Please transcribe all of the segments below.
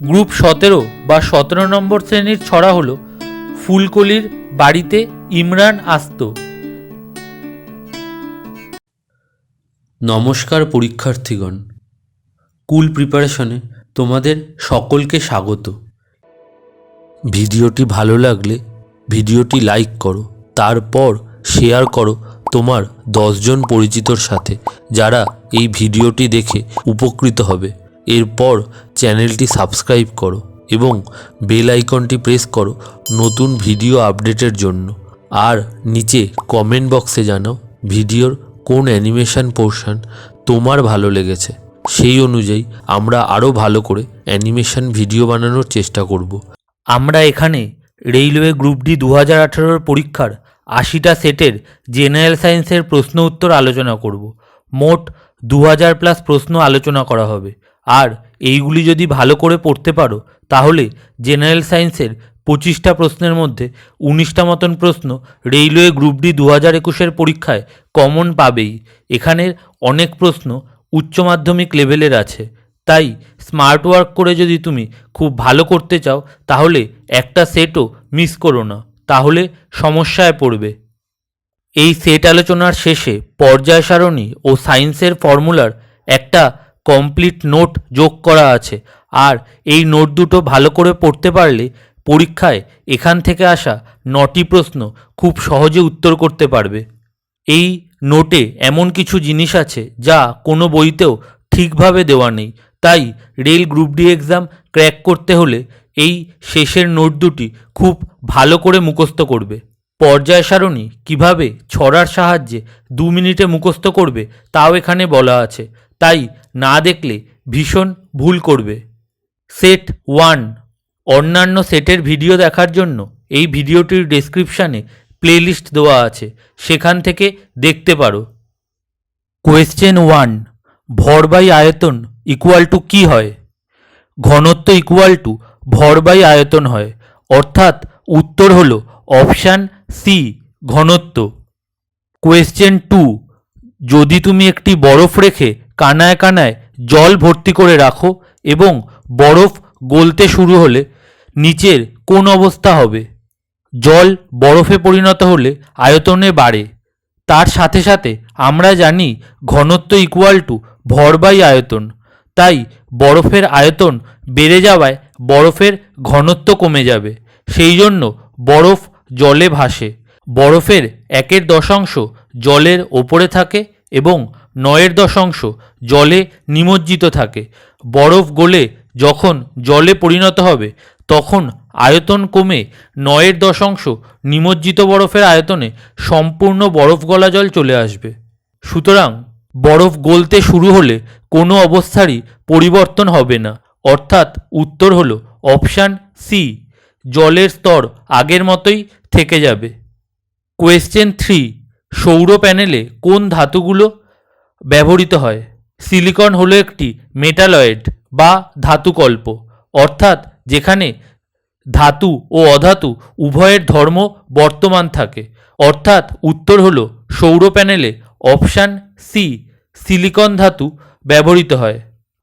Group 17 বা 17 নম্বর শ্রেণীর ছড়া হলো ফুলকলির বাড়িতে ইমরান আসতো। নমস্কার পরীক্ষার্থীগণ, কুল প্রিপারেশনে তোমাদের সকলকে স্বাগত। ভিডিওটি ভালো লাগলে ভিডিওটি লাইক করো, তারপর শেয়ার করো তোমার 10 জন পরিচিতর সাথে যারা এই ভিডিওটি দেখে উপকৃত হবে। এরপর চ্যানেলটি সাবস্ক্রাইব করো এবং বেল আইকনটি প্রেস করো নতুন ভিডিও আপডেটের জন্য। আর নিচে কমেন্ট বক্সে জানাও ভিডিওর কোন অ্যানিমেশন পোর্শন তোমার ভালো লেগেছে, সেই অনুযায়ী আমরা আরও ভালো করে অ্যানিমেশন ভিডিও বানানোর চেষ্টা করব। আমরা এখানে রেলওয়ে গ্রুপ ডি 2018 পরীক্ষার 80টা সেটের জেনারেল সায়েন্সের প্রশ্ন উত্তর আলোচনা করব। মোট 2000+ প্রশ্ন আলোচনা করা হবে। আর এইগুলি যদি ভালো করে পড়তে পারো তাহলে জেনারেল সায়েন্সের 25টা প্রশ্নের মধ্যে 19টা মতন প্রশ্ন রেলওয়ে গ্রুপ ডি 2021 পরীক্ষায় কমন পাবেই। এখানের অনেক প্রশ্ন উচ্চ মাধ্যমিক লেভেলের আছে, তাই স্মার্ট ওয়ার্ক করে যদি তুমি খুব ভালো করতে চাও তাহলে একটা সেটও মিস করো না, তাহলে সমস্যায় পড়বে। এই সেট আলোচনার শেষে পর্যায় সারণী ও সায়েন্সের ফর্মুলার একটা কমপ্লিট নোট যোগ করা আছে। আর এই নোট দুটো ভালো করে পড়তে পারলে পরীক্ষায় এখান থেকে আসা 9টি প্রশ্ন খুব সহজে উত্তর করতে পারবে। এই নোটে এমন কিছু জিনিস আছে যা কোনো বইতেও ঠিকভাবে দেওয়া নেই, তাই rail group D exam crack করতে হলে এই শেষের নোট দুটি খুব ভালো করে মুখস্থ করবে। পর্যায় সারণী কীভাবে ছড়ার সাহায্যে 2 মিনিটে মুখস্থ করবে তাও এখানে বলা আছে, তাই না দেখলে ভীষণ ভুল করবে। সেট 1 অন্যান্য সেটের ভিডিও দেখার জন্য এই ভিডিওটির ডেসক্রিপশানে প্লেলিস্ট দেওয়া আছে, সেখান থেকে দেখতে পারো। কোয়েশ্চেন 1, ভর বাই আয়তন ইকুয়াল টু কী হয়? ঘনত্ব ইকুয়াল টু ভর বাই আয়তন হয়, অর্থাৎ উত্তর হলো অপশান সি, ঘনত্ব। কোয়েশ্চেন 2, যদি তুমি একটি বরফ রেখে কানায় কানায় জল ভর্তি করে রাখো এবং বরফ গলতে শুরু হলে নিচের কোন অবস্থা হবে? জল বরফে পরিণত হলে আয়তনে বাড়ে। তার সাথে সাথে আমরা জানি ঘনত্ব ইকুয়াল টু ভর বাই আয়তন, তাই বরফের আয়তন বেড়ে যাওয়ায় বরফের ঘনত্ব কমে যাবে, সেই জন্য বরফ জলে ভাসে। বরফের 1/10 জলের ওপরে থাকে এবং 9/10 জলে নিমজ্জিত থাকে। বরফ গলে যখন জলে পরিণত হবে তখন আয়তন কমে 9/10 নিমজ্জিত বরফের আয়তনে সম্পূর্ণ বরফ গলা জল চলে আসবে। সুতরাং বরফ গলতে শুরু হলে কোনো অবস্থারই পরিবর্তন হবে না, অর্থাৎ উত্তর হলো অপশান সি, জলের স্তর আগের মতোই থেকে যাবে। কোয়েশ্চেন 3, সৌর প্যানেলে কোন ধাতুগুলো ব্যবহৃত হয়? সিলিকন হলো একটি মেটালয়েড বা ধাতুকল্প, অর্থাৎ যেখানে ধাতু ও অধাতু উভয়ের ধর্ম বর্তমান থাকে, অর্থাৎ উত্তর হলো সৌর প্যানেলে অপশান সি, সিলিকন ধাতু ব্যবহৃত হয়।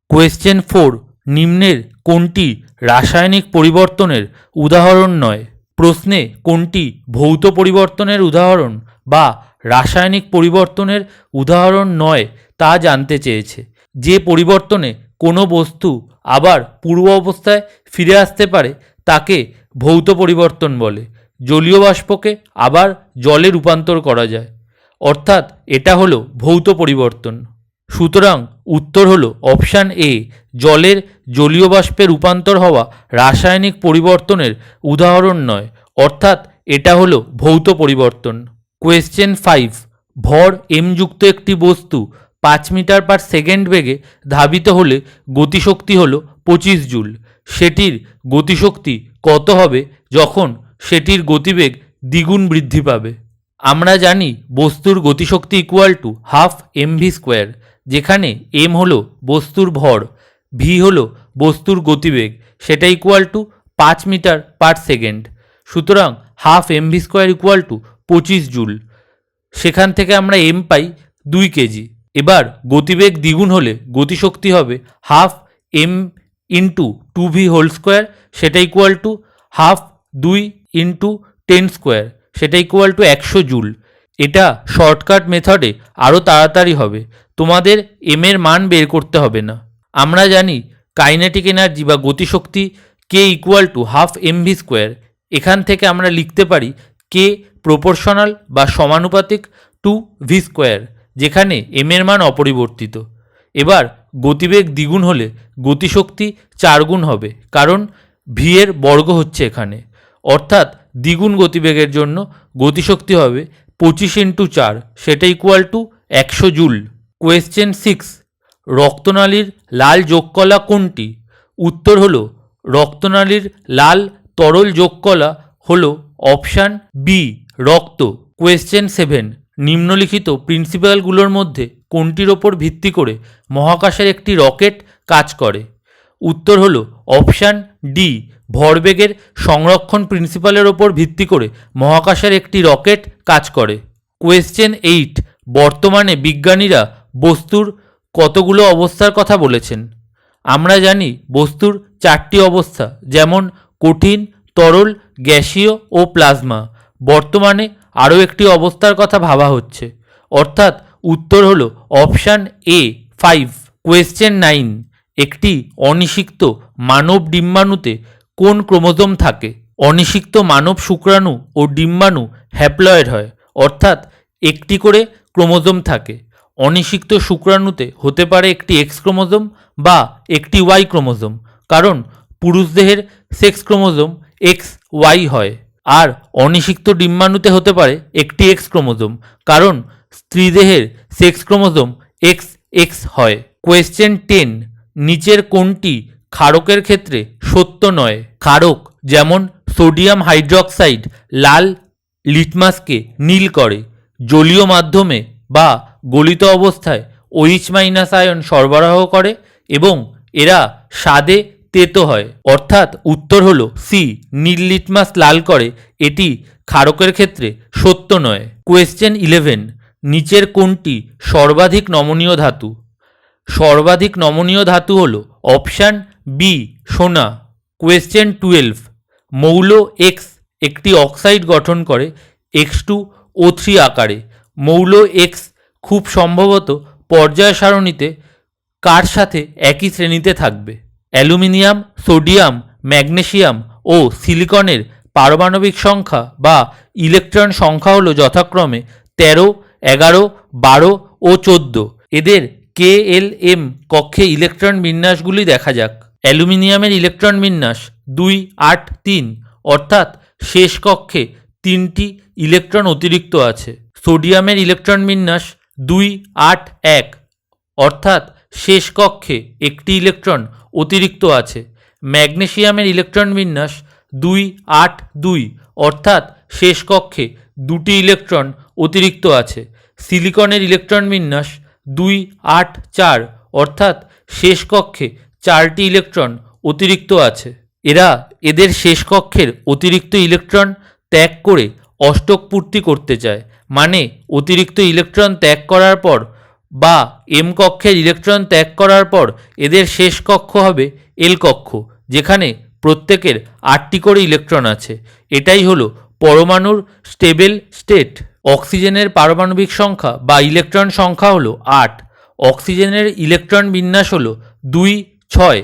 কোয়েশ্চেন 4, নিম্নের কোনটি রাসায়নিক পরিবর্তনের উদাহরণ নয়? প্রশ্নে কোনটি ভৌত পরিবর্তনের উদাহরণ বা রাসায়নিক পরিবর্তনের উদাহরণ নয় তা জানতে চেয়েছে। যে পরিবর্তনে কোনো বস্তু আবার পূর্ব অবস্থায় ফিরে আসতে পারে তাকে ভৌত পরিবর্তন বলে। জলীয় বাষ্পকে আবার জলে রূপান্তর করা যায়, অর্থাৎ এটা হলো ভৌত পরিবর্তন। সুতরাং উত্তর হলো অপশান এ, জলের জলীয় বাষ্পে রূপান্তর হওয়া রাসায়নিক পরিবর্তনের উদাহরণ নয়, অর্থাৎ এটা হলো ভৌত পরিবর্তন। কোয়েশ্চেন 5, ভর এম যুক্ত একটি বস্তু 5 মিটার পার সেকেন্ড বেগে ধাবিত হলে গতিশক্তি হলো 25 জুল। সেটির গতিশক্তি কত হবে যখন সেটির গতিবেগ দ্বিগুণ বৃদ্ধি পাবে? আমরা জানি বস্তুর গতিশক্তি ইকুয়াল টু হাফ mv², যেখানে m হলো বস্তুর ভর, v হলো বস্তুর গতিবেগ, সেটা equal to 5 metre per second. সুতরাং half mv² equal to 25 joule. সেখান থেকে আমরা m পাই 2 কেজি। এবার গতিবেগ দ্বিগুণ হলে গতিশক্তি হবে half m into 2v whole square সেটা equal to half 2 into 10 square সেটা ইকুয়াল টু 100 জুল। এটা শর্টকাট মেথডে আরও তাড়াতাড়ি হবে, তোমাদের এর মান বের করতে হবে না। আমরা জানি কাইনেটিক এনার্জি বা গতিশক্তি কে equal to half mv square. এখান থেকে আমরা লিখতে পারি কে প্রপোর্শনাল বা সমানুপাতিক টু ভি স্কোয়ার, যেখানে এর মান অপরিবর্তিত। এবার গতিবেগ দ্বিগুণ হলে গতিশক্তি 4 গুণ হবে, কারণ ভি এর বর্গ হচ্ছে এখানে, অর্থাৎ দ্বিগুণ গতিবেগের জন্য গতিশক্তি হবে 25 ইন্টু 4 সেটা ইকুয়াল টু 100 জুল। কোয়েশ্চেন 6, রক্তনালীর লাল যোগকলা কোনটি? উত্তর হলো রক্তনালীর লাল তরল যোগকলা হলো অপশান বি রক্ত। কোয়েশ্চেন 7, নিম্নলিখিত প্রিন্সিপালগুলোর মধ্যে কোনটির ওপর ভিত্তি করে মহাকাশের একটি রকেট কাজ করে? উত্তর হলো অপশান ডি ভরবেগের সংরক্ষণ প্রিন্সিপালের ওপর ভিত্তি করে মহাকাশের একটি রকেট কাজ করে। কোয়েশ্চেন 8, বর্তমানে বিজ্ঞানীরা বস্তুর কতগুলো অবস্থার কথা বলেছেন? আমরা জানি বস্তুর 4টি অবস্থা, যেমন কঠিন, তরল, গ্যাসীয় ও প্লাজমা। বর্তমানে আরও একটি অবস্থার কথা ভাবা হচ্ছে, অর্থাৎ উত্তর হলো অপশান এ 5। কোয়েশ্চেন 9, একটি অনিষিক্ত মানব ডিম্বাণুতে কোন ক্রোমোজোম থাকে? অনিষিক্ত মানব শুক্রাণু ও ডিম্বাণু হ্যাপ্লয়েড হয়, অর্থাৎ একটি করে ক্রোমোজোম থাকে। অনিষিক্ত শুক্রাণুতে হতে পারে একটি এক্স ক্রোমোজোম বা একটি ওয়াই ক্রোমোজোম, কারণ পুরুষ দেহের সেক্স ক্রোমোজোম এক্স ওয়াই হয়। আর অনিষিক্ত ডিম্বাণুতে হতে পারে একটি এক্স ক্রোমোজোম, কারণ স্ত্রী দেহের সেক্স ক্রোমোজোম এক্স এক্স হয়। কোয়েশ্চেন 10, নিচের কোনটি ক্ষারকের ক্ষেত্রে সত্য নয়? ক্ষারক যেমন সোডিয়াম হাইড্রক্সাইড লাল লিটমাসকে নীল করে, জলীয় মাধ্যমে বা গলিত অবস্থায় OH- আয়ন সরবরাহ করে এবং এরা স্বাদে তেতো হয়, অর্থাৎ উত্তর হলো সি নীল লিটমাস লাল করে। এটি ক্ষারকের ক্ষেত্রে সত্য নয়। কোয়েশ্চেন 11, নিচের কোনটি সর্বাধিক নমনীয় ধাতু? সর্বাধিক নমনীয় ধাতু হলো অপশান বি সোনা। কোয়েশ্চেন 12, মৌল এক্স একটি অক্সাইড গঠন করে X2O3 আকারে। মৌল এক্স খুব সম্ভবত পর্যায় সারণীতে কার সাথে একই শ্রেণীতে থাকবে? অ্যালুমিনিয়াম, সোডিয়াম, ম্যাগনেসিয়াম ও সিলিকনের পারমাণবিক সংখ্যা বা ইলেকট্রন সংখ্যা হলো যথাক্রমে 13, 11, 12 ও 14। এদের KLM কক্ষে ইলেকট্রন বিন্যাসগুলি দেখা যাক। অ্যালুমিনিয়ামের ইলেকট্রন বিন্যাস 2, 8, 3, অর্থাৎ শেষ কক্ষে 3টি ইলেকট্রন অতিরিক্ত আছে। সোডিয়ামের ইলেকট্রন বিন্যাস 2, 8, 1, অর্থাৎ শেষ কক্ষে একটি ইলেকট্রন অতিরিক্ত আছে। ম্যাগনেসিয়ামের ইলেকট্রন বিন্যাস 2, 8, 2, অর্থাৎ শেষ কক্ষে 2টি ইলেকট্রন অতিরিক্ত আছে। সিলিকনের ইলেকট্রন বিন্যাস 2, 8, 4, অর্থাৎ শেষ কক্ষে 4টি ইলেকট্রন অতিরিক্ত আছে। এরা এদের শেষ কক্ষের অতিরিক্ত ইলেকট্রন ত্যাগ করে অষ্টক পূর্তি করতে চায়, মানে অতিরিক্ত ইলেকট্রন ত্যাগ করার পর বা এম কক্ষের ইলেকট্রন ত্যাগ করার পর এদের শেষ কক্ষ হবে এল কক্ষ, যেখানে প্রত্যেকের 8টি করে ইলেকট্রন আছে। এটাই হলো পরমাণুর স্টেবল স্টেট। অক্সিজেনের পারমাণবিক সংখ্যা বা ইলেকট্রন সংখ্যা হলো 8। অক্সিজেনের ইলেকট্রন বিন্যাস হলো 2, 6।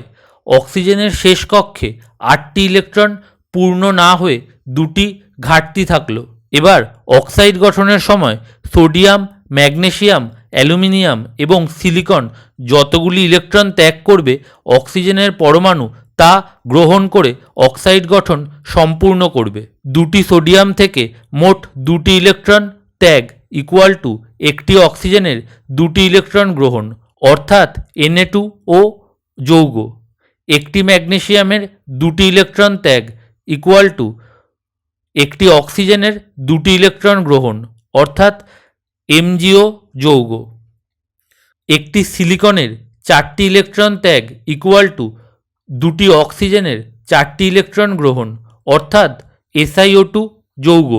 অক্সিজেনের শেষ কক্ষে 8টি ইলেকট্রন পূর্ণ না হয়ে 2টি ঘাটতি থাকলো। এবার অক্সাইড গঠনের সময় সোডিয়াম, ম্যাগনেসিয়াম, অ্যালুমিনিয়াম এবং সিলিকন যতগুলি ইলেকট্রন ত্যাগ করবে অক্সিজেনের পরমাণু তা গ্রহণ করে অক্সাইড গঠন সম্পূর্ণ করবে। 2টি সোডিয়াম থেকে মোট 2টি ইলেকট্রন ত্যাগ ইকুয়াল টু একটি অক্সিজেনের 2টি ইলেকট্রন গ্রহণ, অর্থাৎ Na2O যৌগ। একটি ম্যাগনেসিয়ামের 2টি ইলেকট্রন ত্যাগ ইকুয়াল টু একটি অক্সিজেনের 2টি ইলেকট্রন গ্রহণ, অর্থাৎ MgO যৌগ। একটি সিলিকনের 4টি ইলেকট্রন ত্যাগ ইকুয়াল টু 2টি অক্সিজেনের 4টি ইলেকট্রন গ্রহণ, অর্থাৎ SiO2 যৌগ।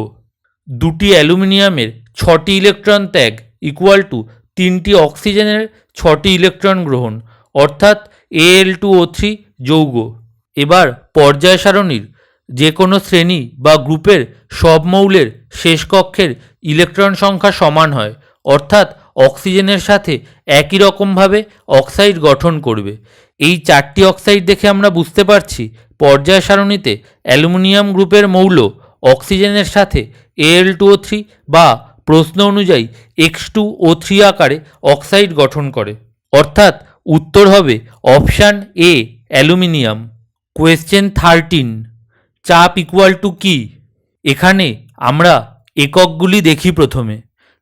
2টি অ্যালুমিনিয়ামের 6টি ইলেকট্রন ত্যাগ ইকুয়াল টু 3টি অক্সিজেনের 6টি ইলেকট্রন গ্রহণ, অর্থাৎ Al2O3 যৌগ। এবার পর্যায় সারণীর যে কোনো শ্রেণী বা গ্রুপের সব মৌলের শেষ কক্ষের ইলেকট্রন সংখ্যা সমান হয়, অর্থাৎ অক্সিজেনের সাথে একই রকমভাবে অক্সাইড গঠন করবে। এই 4টি অক্সাইড দেখে আমরা বুঝতে পারছি পর্যায় সারণীতে অ্যালুমিনিয়াম গ্রুপের মৌল অক্সিজেনের সাথে Al2O3 বা প্রশ্ন অনুযায়ী X2O3 আকারে অক্সাইড গঠন করে, অর্থাৎ উত্তর হবে অপশান এ অ্যালুমিনিয়াম। কোয়েশ্চেন 13, চাপ ইকুয়াল টু কি? এখানে আমরা এককগুলি দেখি। প্রথমে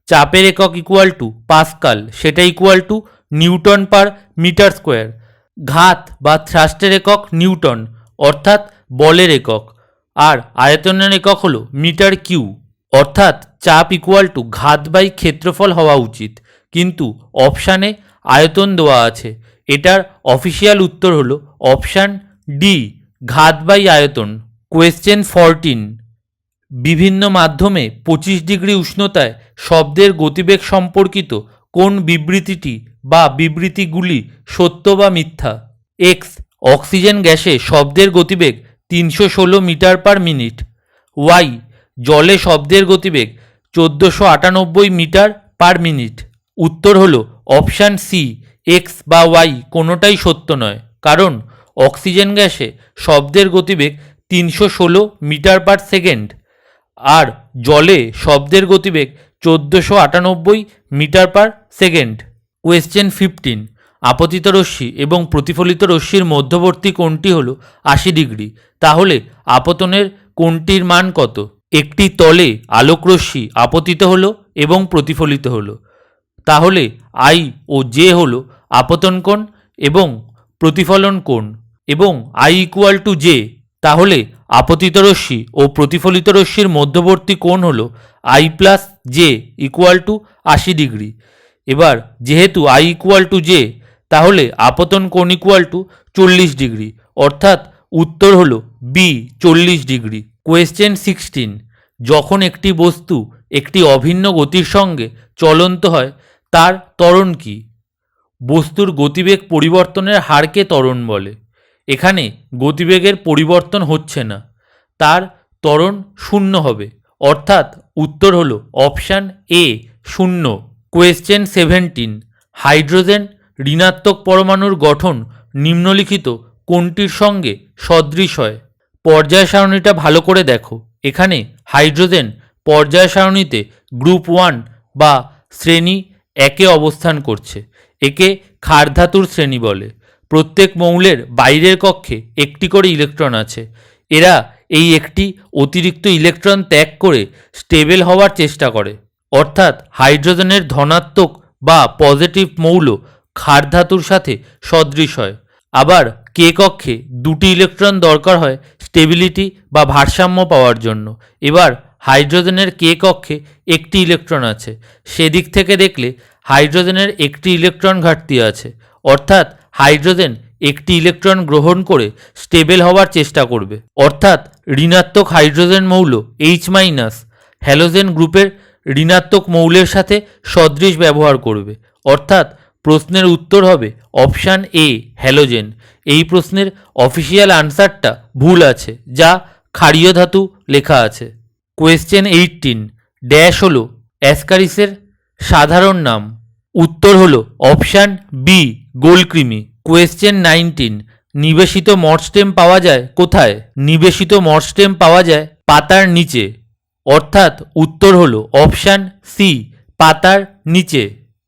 চাপের একক ইকুয়াল টু পাস্কাল, সেটা equal to newton per metre square. ঘাত বা থ্রাস্টের একক নিউটন, অর্থাৎ বলের একক। আর আয়তনের একক হলো মিটার কিউ, অর্থাৎ চাপ ইকুয়াল টু ঘাত বাই ক্ষেত্রফল হওয়া উচিত, কিন্তু অপশানে আয়তন দেওয়া আছে। এটার অফিসিয়াল উত্তর হলো অপশান ডি, ঘাত বাই আয়তন। কোয়েশ্চেন 14, বিভিন্ন মাধ্যমে 25 ডিগ্রি উষ্ণতায় শব্দের গতিবেগ সম্পর্কিত কোন বিবৃতিটি বা বিবৃতিগুলি সত্য বা মিথ্যা? এক্স, অক্সিজেন গ্যাসে শব্দের গতিবেগ 316 মিটার পার মিনিট। ওয়াই, জলে শব্দের গতিবেগ 1498 মিটার পার মিনিট। উত্তর হলো অপশান সি, এক্স বা ওয়াই কোনোটাই সত্য নয়, কারণ অক্সিজেন গ্যাসে শব্দের গতিবেগ 316 মিটার পার সেকেন্ড, আর জলে শব্দের গতিবেগ 1498 মিটার পার সেকেন্ড। কোয়েশ্চেন 15, আপতিত রশ্মি এবং প্রতিফলিত রশ্মির মধ্যবর্তী কোণটি হলো 80 ডিগ্রি, তাহলে আপতনের কোণটির মান কত? একটি তলে আলোকরশ্মি আপতিত হলো এবং প্রতিফলিত হলো, তাহলে আই ও জে হলো আপতন কোণ এবং প্রতিফলন কোণ, এবং আই ইকুয়াল টু জে, তাহলে আপতিত রশ্মি ও প্রতিফলিত রশ্মির মধ্যবর্তী কোণ হলো I plus J equal to 80 degree. এবার যেহেতু আই ইকুয়াল টু জে, তাহলে আপতন কোণ ইকুয়াল টু 40 ডিগ্রি, অর্থাৎ উত্তর হলো বি, 40 ডিগ্রি। কোয়েশ্চেন 16, যখন একটি বস্তু একটি অভিন্ন গতির সঙ্গে চলন্ত হয় তার ত্বরণ কি? বস্তুর গতিবেগ পরিবর্তনের হারকে ত্বরণ বলে। এখানে গতিবেগের পরিবর্তন হচ্ছে না, তার ত্বরণ শূন্য হবে, অর্থাৎ উত্তর হলো অপশান এ, 0। কোয়েশ্চেন 17, হাইড্রোজেন ঋণাত্মক পরমাণুর গঠন নিম্নলিখিত কোনটির সঙ্গে সদৃশ হয়? পর্যায় সারণীটা ভালো করে দেখো। এখানে হাইড্রোজেন পর্যায় সারণীতে গ্রুপ 1 বা শ্রেণী 1-এ অবস্থান করছে। একে ক্ষারধাতুর শ্রেণী বলে। প্রত্যেক মৌলের বাইরের কক্ষে একটি করে ইলেকট্রন আছে। এরা এই একটি অতিরিক্ত ইলেকট্রন ত্যাগ করে স্টেবল হওয়ার চেষ্টা করে, অর্থাৎ হাইড্রোজেনের ধনাত্মক বা পজিটিভ মৌল ক্ষারধাতুর সাথে সদৃশ হয়। আবার কে কক্ষে দুটি ইলেকট্রন দরকার হয় স্টেবিলিটি বা ভারসাম্য পাওয়ার জন্য। এবার হাইড্রোজেনের কে কক্ষে একটি ইলেকট্রন আছে, সেদিক থেকে দেখলে হাইড্রোজেনের একটি ইলেকট্রন ঘাটতি আছে, অর্থাৎ হাইড্রোজেন একটি ইলেকট্রন গ্রহণ করে স্টেবল হওয়ার চেষ্টা করবে, অর্থাৎ ঋণাত্মক হাইড্রোজেন মৌল H- হ্যালোজেন গ্রুপের ঋণাত্মক মৌলের সাথে সদৃশ ব্যবহার করবে, অর্থাৎ প্রশ্নের উত্তর হবে অপশান এ, হ্যালোজেন। এই প্রশ্নের অফিসিয়াল আনসারটা ভুল আছে, যা ক্ষারীয় ধাতু লেখা আছে। কোয়েশ্চেন 18, ড্যাশ হলো অ্যাসকারিসের সাধারণ নাম? উত্তর হলো অপশান বি, গোলকৃমি। কোয়েশ্চেন 19, নিবেশিত মরস্টেম পাওয়া যায় কোথায়? নিবেশিত মরস্টেম পাওয়া যায় পাতার নিচে, অর্থাৎ উত্তর হলো অপশান সি, পাতার নিচে।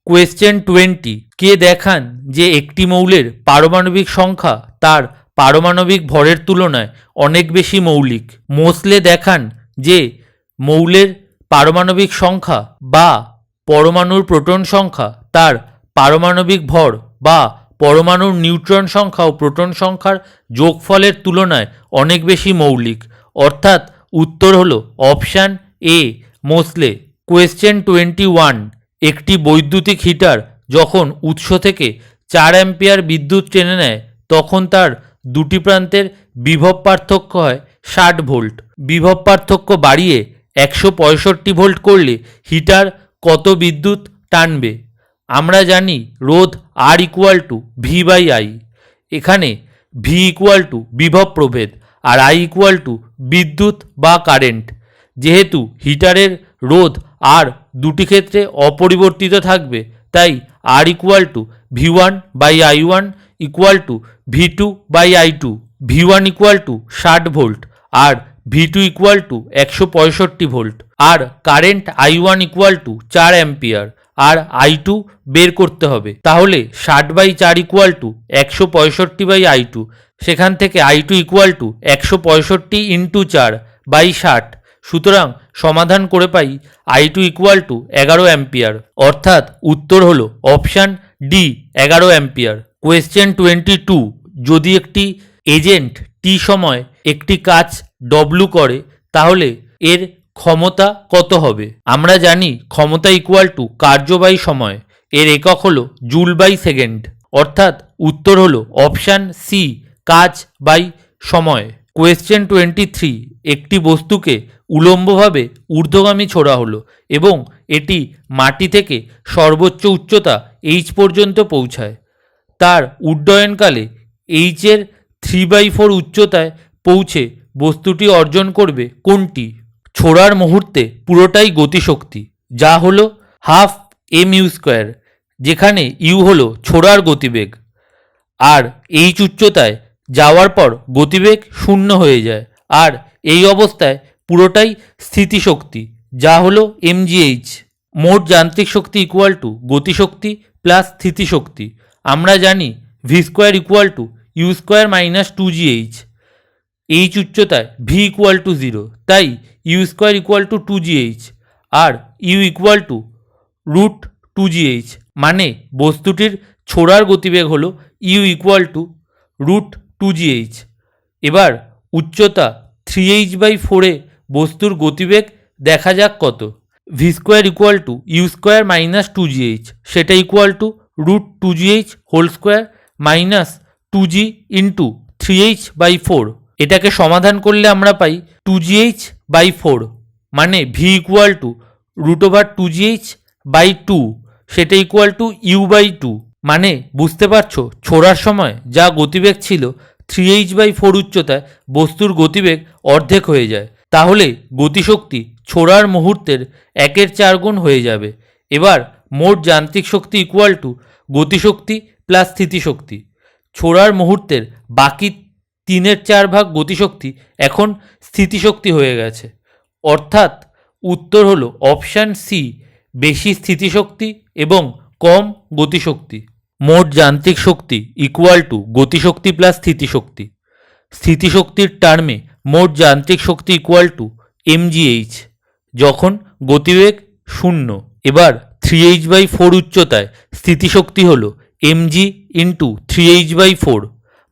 কোয়েশ্চেন 20, কে দেখান যে একটি মৌলের পারমাণবিক সংখ্যা তার পারমাণবিক ভরের তুলনায় অনেক বেশি মৌলিক? মোসলে দেখান যে মৌলের পারমাণবিক সংখ্যা বা পরমাণুর প্রোটন সংখ্যা তার পারমাণবিক ভর বা পরমাণুর নিউট্রন সংখ্যা ও প্রোটন সংখ্যার যোগফলের তুলনায় অনেক বেশি মৌলিক, অর্থাৎ উত্তর হলো অপশান এ, মোসলে। কোয়েশ্চেন 21, একটি বৈদ্যুতিক হিটার যখন উৎস থেকে 4 অ্যাম্পিয়ার বিদ্যুৎ টেনে নেয় তখন তার দুটি প্রান্তের বিভব পার্থক্য হয় 60 ভোল্ট। বিভব পার্থক্য বাড়িয়ে 165 ভোল্ট করলে হিটার কত বিদ্যুৎ টানবে? আমরা জানি রোধ আর equal to V by I. এখানে ভি ইকুয়াল টু বিভব প্রভেদ আর আই ইকুয়াল টু বিদ্যুৎ বা কারেন্ট। যেহেতু হিটারের রোধ আর দুটি ক্ষেত্রে অপরিবর্তিত থাকবে, তাই R equal to V one by I one equal to V two by I two. V one equal to 60 volt আর V two equal to 165 volt. আর current I one equal to 4 ampere আর I two বের করতে হবে। তাহলে 60/4 equal to 165/I2। সেখান থেকে I two equal to 165 into 4/60। সুতরাং সমাধান করে পাই I two equal to 11 ampere. অর্থাৎ উত্তর হলো অপশান ডি, 11 অ্যাম্পিয়ার। কোয়েশ্চেন 22, যদি একটি এজেন্ট টি সময় একটি কাজ ডব্লু করে তাহলে এর ক্ষমতা কত হবে? আমরা জানি ক্ষমতা ইকুয়াল টু কার্য বাই সময়। এর একক হলো জুল বাই সেকেন্ড। অর্থাৎ উত্তর হলো অপশান সি, কাজ বাই সময়। কোয়েশ্চেন 23, একটি বস্তুকে উলম্বভাবে ঊর্ধ্বগামী ছোড়া হলো এবং এটি মাটি থেকে সর্বোচ্চ উচ্চতা এইচ পর্যন্ত পৌঁছায়। তার উড্ডয়নকালে এইচের 3/4 উচ্চতায় পৌঁছে বস্তুটি অর্জন করবে কোনটি? ছোড়ার মুহূর্তে পুরোটাই গতিশক্তি, যা হলো হাফ mu², যেখানে ইউ হলো ছোড়ার গতিবেগ আর এইচ উচ্চতায় যাওয়ার পর গতিবেগ শূন্য হয়ে যায়। আর এই অবস্থায় পুরোটাই স্থিতিশক্তি, যা হলো mgh। মোট যান্ত্রিক শক্তি ইকুয়াল টু গতিশক্তি প্লাস স্থিতিশক্তি। আমরা জানি v² equal to u² minus 2gh। H উচ্চতায় ভি ইকুয়াল টু 0, তাই u² ইকুয়াল টু 2gh আর ইউ ইকুয়াল টু √2gh। মানে বস্তুটির ছোড়ার গতিবেগ হলো ইউ ইকুয়াল টু √2gh। এবার উচ্চতা 3h/4 বস্তুর গতিবেগ দেখা যাক কত। v² equal to u² minus 2gh, সেটা equal two √2gh² minus 2g into 3h/4। এটাকে সমাধান করলে আমরা পাই 2gh/4, মানে v ইকুয়াল টু √2gh/2, সেটা ইকুয়াল টু u/2। মানে বুঝতে পারছো, ছোড়ার সময় যা গতিবেগ ছিল 3h/4 উচ্চতায় বস্তুর গতিবেগ অর্ধেক হয়ে যায়। তাহলে গতিশক্তি ছোড়ার মুহূর্তের 1/4 গুণ হয়ে যাবে। এবার মোট যান্ত্রিক শক্তি ইকুয়াল টু গতিশক্তি প্লাস স্থিতিশক্তি। ছোড়ার মুহূর্তের বাকি 3/4 ভাগ গতিশক্তি এখন স্থিতিশক্তি হয়ে গেছে। অর্থাৎ উত্তর হলো অপশান সি, বেশি স্থিতিশক্তি এবং কম গতিশক্তি। মোট যান্ত্রিক শক্তি ইকুয়াল টু গতিশক্তি প্লাস স্থিতিশক্তি। স্থিতিশক্তির টার্মে মোট যান্ত্রিক শক্তি ইকুয়াল টু mgh, যখন গতিবেগ 0। এবার 3h/4 উচ্চতায় স্থিতিশক্তি হলো mg ইন্টু 3h/4,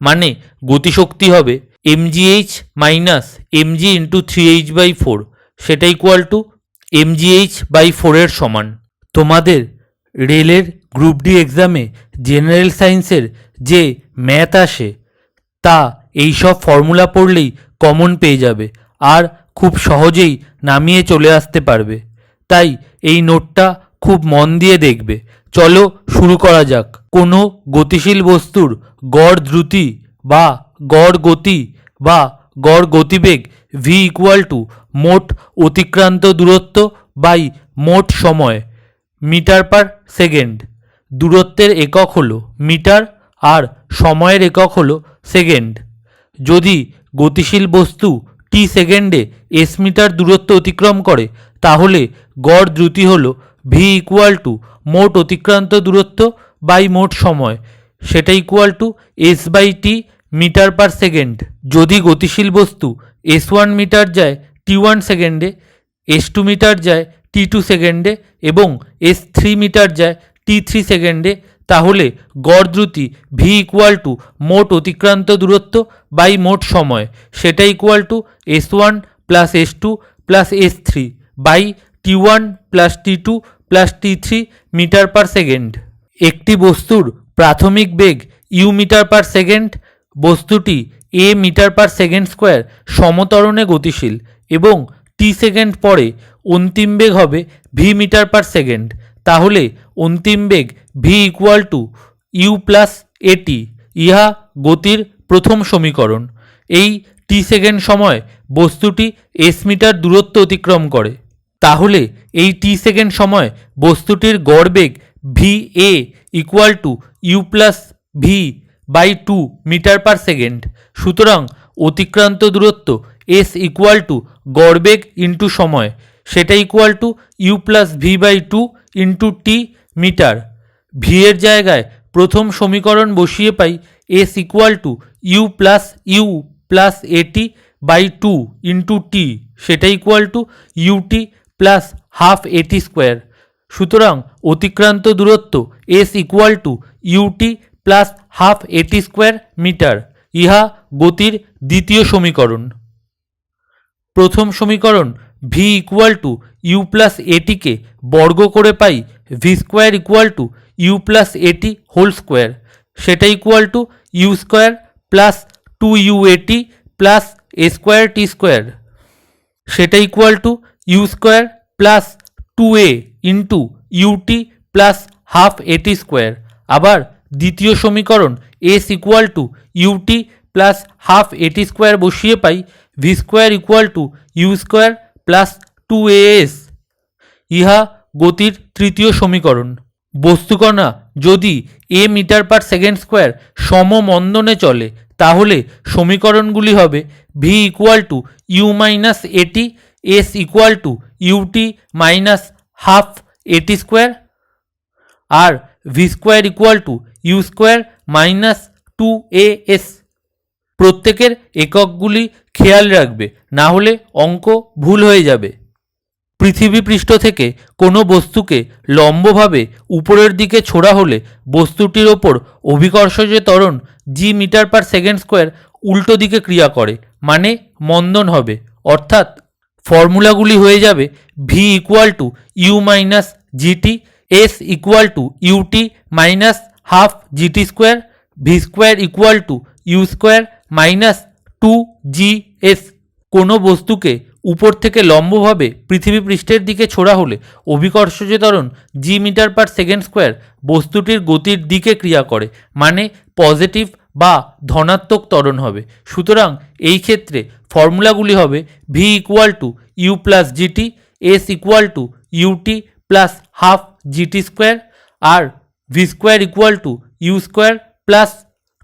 মানে গতিশক্তি হবে mgh minus mg into 3h/4, সেটা ইকুয়াল টু mgh/4 এর সমান। তোমাদের রেলের গ্রুপ ডি এক্সামে জেনারেল সায়েন্সের যে ম্যাথ আসে তা এই সব ফর্মুলা পড়লেই কমন পেয়ে যাবে আর খুব সহজেই নামিয়ে চলে আসতে পারবে। তাই এই নোটটা খুব মন দিয়ে দেখবে। চলো শুরু করা যাক। কোনো গতিশীল বস্তুর গড় দ্রুতি বা গড় গতি বা গড় গতিবেগ v ইকুয়াল টু মোট অতিক্রান্ত দূরত্ব বাই মোট সময় মিটার পার সেকেন্ড। দূরত্বের একক হলো মিটার আর সময়ের একক হলো সেকেন্ড। যদি গতিশীল বস্তু টি সেকেন্ডে এস মিটার দূরত্ব অতিক্রম করে তাহলে গড় দ্রুতি হলো v ইকুয়াল টু মোট অতিক্রান্ত দূরত্ব বাই মোট সময়, সেটা equal to s/t metre per second. যদি গতিশীল বস্তু s1 মিটার যায় t1 সেকেন্ডে, s2 মিটার যায় t2 সেকেন্ডে এবং s3 মিটার যায় t3 সেকেন্ডে, তাহলে গড় দ্রুতি v ইকুয়াল টু মোট অতিক্রান্ত দূরত্ব বাই মোট সময়, সেটা equal to s1 plus s2 plus s3 by t1 plus t2 plus t3 metre per second. একটি বস্তুর প্রাথমিক বেগ ইউ মিটার পার সেকেন্ড, বস্তুটি A metre per second square সমত্বরণে গতিশীল এবং টি সেকেন্ড পরে অন্তিম বেগ হবে ভি মিটার পার সেকেন্ড। তাহলে অন্তিম বেগ v equal to you plus a t. ইহা গতির প্রথম সমীকরণ। এই টি সেকেন্ড সময় বস্তুটি এস মিটার দূরত্ব অতিক্রম করে। তাহলে এই টি সেকেন্ড সময় বস্তুটির গড় বেগ v a equal to you plus v by 2 metre per second. সুতরাং অতিক্রান্ত দূরত্ব এস ইকুয়াল টু গড় বেগ ইন্টু সময়, সেটা equal to you plus v by 2 into t metre. ভি এর জায়গায় প্রথম সমীকরণ বসিয়ে পাই s equal to you plus a t by 2 into t, সেটা equal to UT plus half এটি স্কোয়ার। সুতরাং অতিক্রান্ত দূরত্ব s equal to UT plus half এটি স্কোয়ার মিটার। ইহা গতির দ্বিতীয় সমীকরণ। প্রথম সমীকরণ v equal to you plus এটিকে বর্গ করে পাই v square equal to you plus at whole square, সেটা equal to you square plus 2 u at plus a square t square, সেটা equal to you square plus 2a into ut plus half এটি square. আবার দ্বিতীয় সমীকরণ s equal to UT plus half এটি square বসিয়ে পাই v square equal to you square plus 2as। ইহা গতির তৃতীয় সমীকরণ। বস্তুকণা যদি a metre per second square সমমন্দনে চলে তাহলে সমীকরণগুলি হবে V equal to you minus at, s equal to UT minus half এটি স্কোয়ার, আর V square equal to you square minus 2as। প্রত্যেকের এককগুলি খেয়াল রাখবে, না হলে অঙ্ক ভুল হয়ে যাবে। পৃথিবী পৃষ্ঠ থেকে কোনো বস্তুকে লম্বভাবে উপরের দিকে ছোড়া হলে বস্তুটির ওপর অভিকর্ষজ ত্বরণ জি মিটার পার সেকেন্ড স্কোয়ার উল্টো দিকে ক্রিয়া করে, মানে মন্দন হবে। অর্থাৎ ফর্মুলাগুলি হয়ে যাবে V equal to you minus GT, S equal to UT minus half GT square, V square equal to you square minus 2g's। কোনো বস্তুকে উপর থেকে লম্বভাবে পৃথিবী পৃষ্ঠের দিকে ছোড়া হলে অভিকর্ষজ ত্বরণ জি মিটার পার সেকেন্ড স্কোয়ার বস্তুটির গতির দিকে ক্রিয়া করে, মানে পজিটিভ বা ধনাত্মক ত্বরণ হবে। সুতরাং এই ক্ষেত্রে ফর্মুলাগুলি হবে V equal to you plus GT, S equal to UT plus half GT square, আর V square equal to you square plus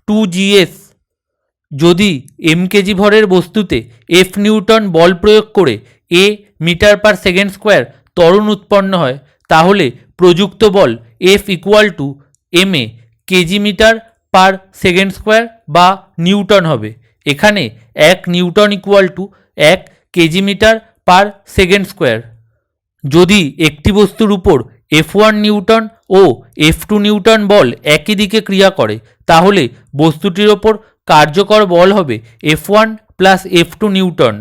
2g's। যদি এম কেজি ভরের বস্তুতে এফ নিউটন বল প্রয়োগ করে a metre per second square ত্বরণ উৎপন্ন হয় তাহলে প্রযুক্ত বল f equal to m a kg metre per second square বা নিউটন হবে। এখানে 1 newton equal to 1 KG metre per second square. যদি একটি বস্তুর উপর F1 নিউটন ও F2 নিউটন বল একই দিকে ক্রিয়া করে তাহলে বস্তুটির ওপর কার্যকর বল হবে F1 প্লাস F2 নিউটন।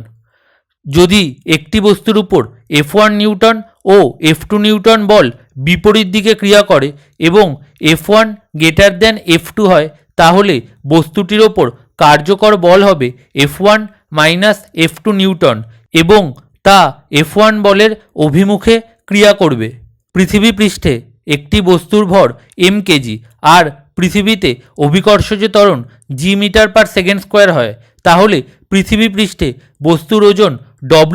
যদি একটি বস্তুর উপর F1 নিউটন ও F2 নিউটন বল বিপরীত দিকে ক্রিয়া করে এবং F1 গ্রেটার দ্যান F2 হয় তাহলে বস্তুটির ওপর কার্যকর বল হবে F1 মাইনাস F2 নিউটন এবং তা F1 বলের অভিমুখে ক্রিয়া করবে। পৃথিবী পৃষ্ঠে একটি বস্তুর ভর m কেজি আর পৃথিবীতে অভিকর্ষজ ত্বরণ জি মিটার পার সেকেন্ড স্কোয়ার হয় তাহলে পৃথিবী পৃষ্ঠে বস্তুর ওজন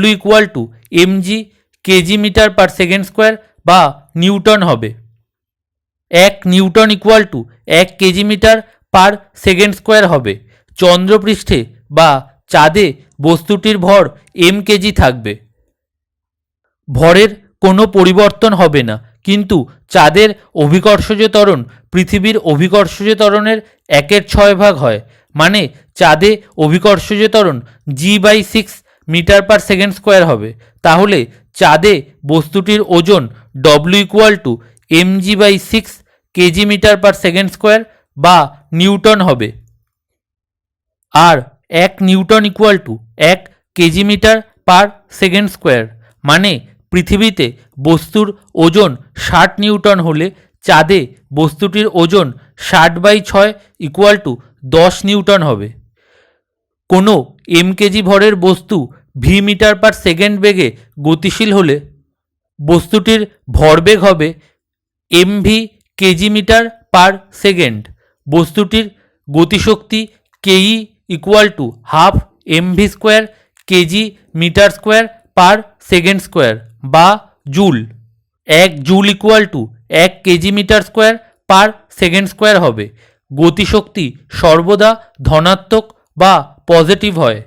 W equal to mg KG metre per second square বা নিউটন হবে। 1 newton equal to 1 KG metre per second square হবে। চন্দ্রপৃষ্ঠে বা চাঁদে বস্তুটির ভর m কেজি থাকবে, ভরের কোনো পরিবর্তন হবে না, কিন্তু চাঁদের অভিকর্ষজ ত্বরণ পৃথিবীর অভিকর্ষজ ত্বরণের 1/6 ভাগ হয়, মানে চাঁদে অভিকর্ষজ ত্বরণ g/6 metre per second square হবে। তাহলে চাঁদে বস্তুটির ওজন W equal to mg/6 KG metre per second square বা নিউটন হবে। আর 1 newton equal to 1 KG metre per second square, মানে পৃথিবীতে বস্তুর ওজন 60 নিউটন হলে চাঁদে বস্তুটির ওজন 60/6 ইকুয়াল টু 10 নিউটন হবে। কোনো m কেজি ভরের বস্তু ভি মিটার পার সেকেন্ড বেগে গতিশীল হলে বস্তুটির ভরবেগ হবে mv kg metre per second. বস্তুটির গতিশক্তি KE equal to half mv square KG metre square per second square বা joule. 1 joule equal to 1 KG metre square per second square হবে। গতিশক্তি সর্বদা ধনাত্মক বা পজিটিভ হয়।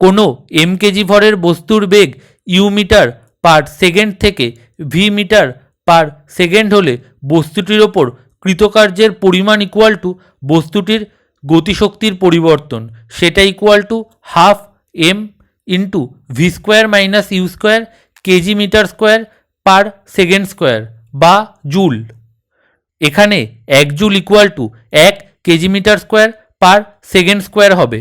কোনো এম কেজি ভরের বস্তুর বেগ ইউ মিটার পার সেকেন্ড থেকে ভি মিটার পার সেকেন্ড হলে বস্তুটির ওপর কৃতকার্যের পরিমাণ ইকুয়াল টু বস্তুটির গতিশক্তির পরিবর্তন, সেটা equal to half M into V square minus U square KG metre square per second square বা জুল। এখানে 1 joule equal to 1 KG metre square per second square হবে।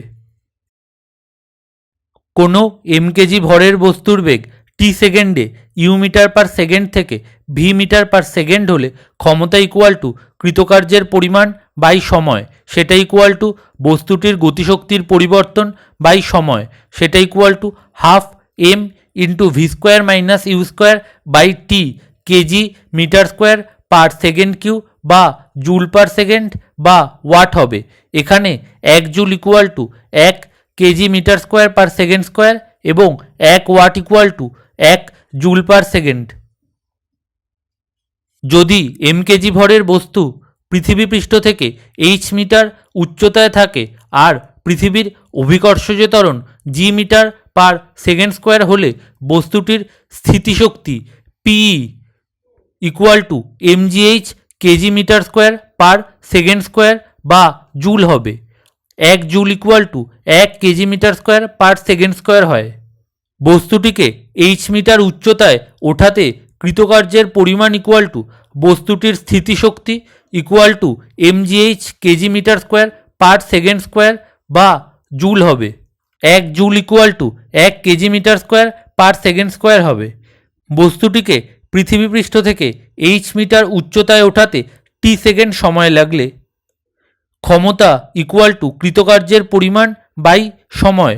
কোনো এম কেজি ভরের বস্তুর বেগ টি সেকেন্ডে ইউ মিটার পার সেকেন্ড থেকে V metre per second হলে ক্ষমতা ইকুয়াল টু কৃতকার্যের পরিমাণ বাই সময়, সেটা ইকুয়াল টু বস্তুটির গতিশক্তির পরিবর্তন বাই সময়, সেটা equal to half M into V square minus U square by T KG metre square per second cube বা জুল পার সেকেন্ড বা ওয়াট হবে। এখানে 1 joule equal to 1 KG metre square per second square এবং 1 watt equal to 1 joule per second. যদি M KG ভরের বস্তু পৃথিবী পৃষ্ঠ থেকে এইচ মিটার উচ্চতায় থাকে আর পৃথিবীর অভিকর্ষজ ত্বরণ জি মিটার পার সেকেন্ড স্কোয়ার হলে বস্তুটির স্থিতিশক্তি PE equal to mgh kg metre square per second square বা জুল হবে। 1 joule equal to 1 KG metre square per second square হয়। বস্তুটিকে এইচ মিটার উচ্চতায় ওঠাতে কৃতকার্যের পরিমাণ ইকুয়াল টু বস্তুটির স্থিতিশক্তি equal to mgh kg metre square per second square বা জুল হবে। 1 joule equal to 1 KG metre square per second square হবে। বস্তুটিকে পৃথিবী পৃষ্ঠ থেকে এইচ মিটার উচ্চতায় ওঠাতে টি সেকেন্ড সময় লাগলে ক্ষমতা ইকুয়াল টু কৃতকার্যের পরিমাণ বাই সময়,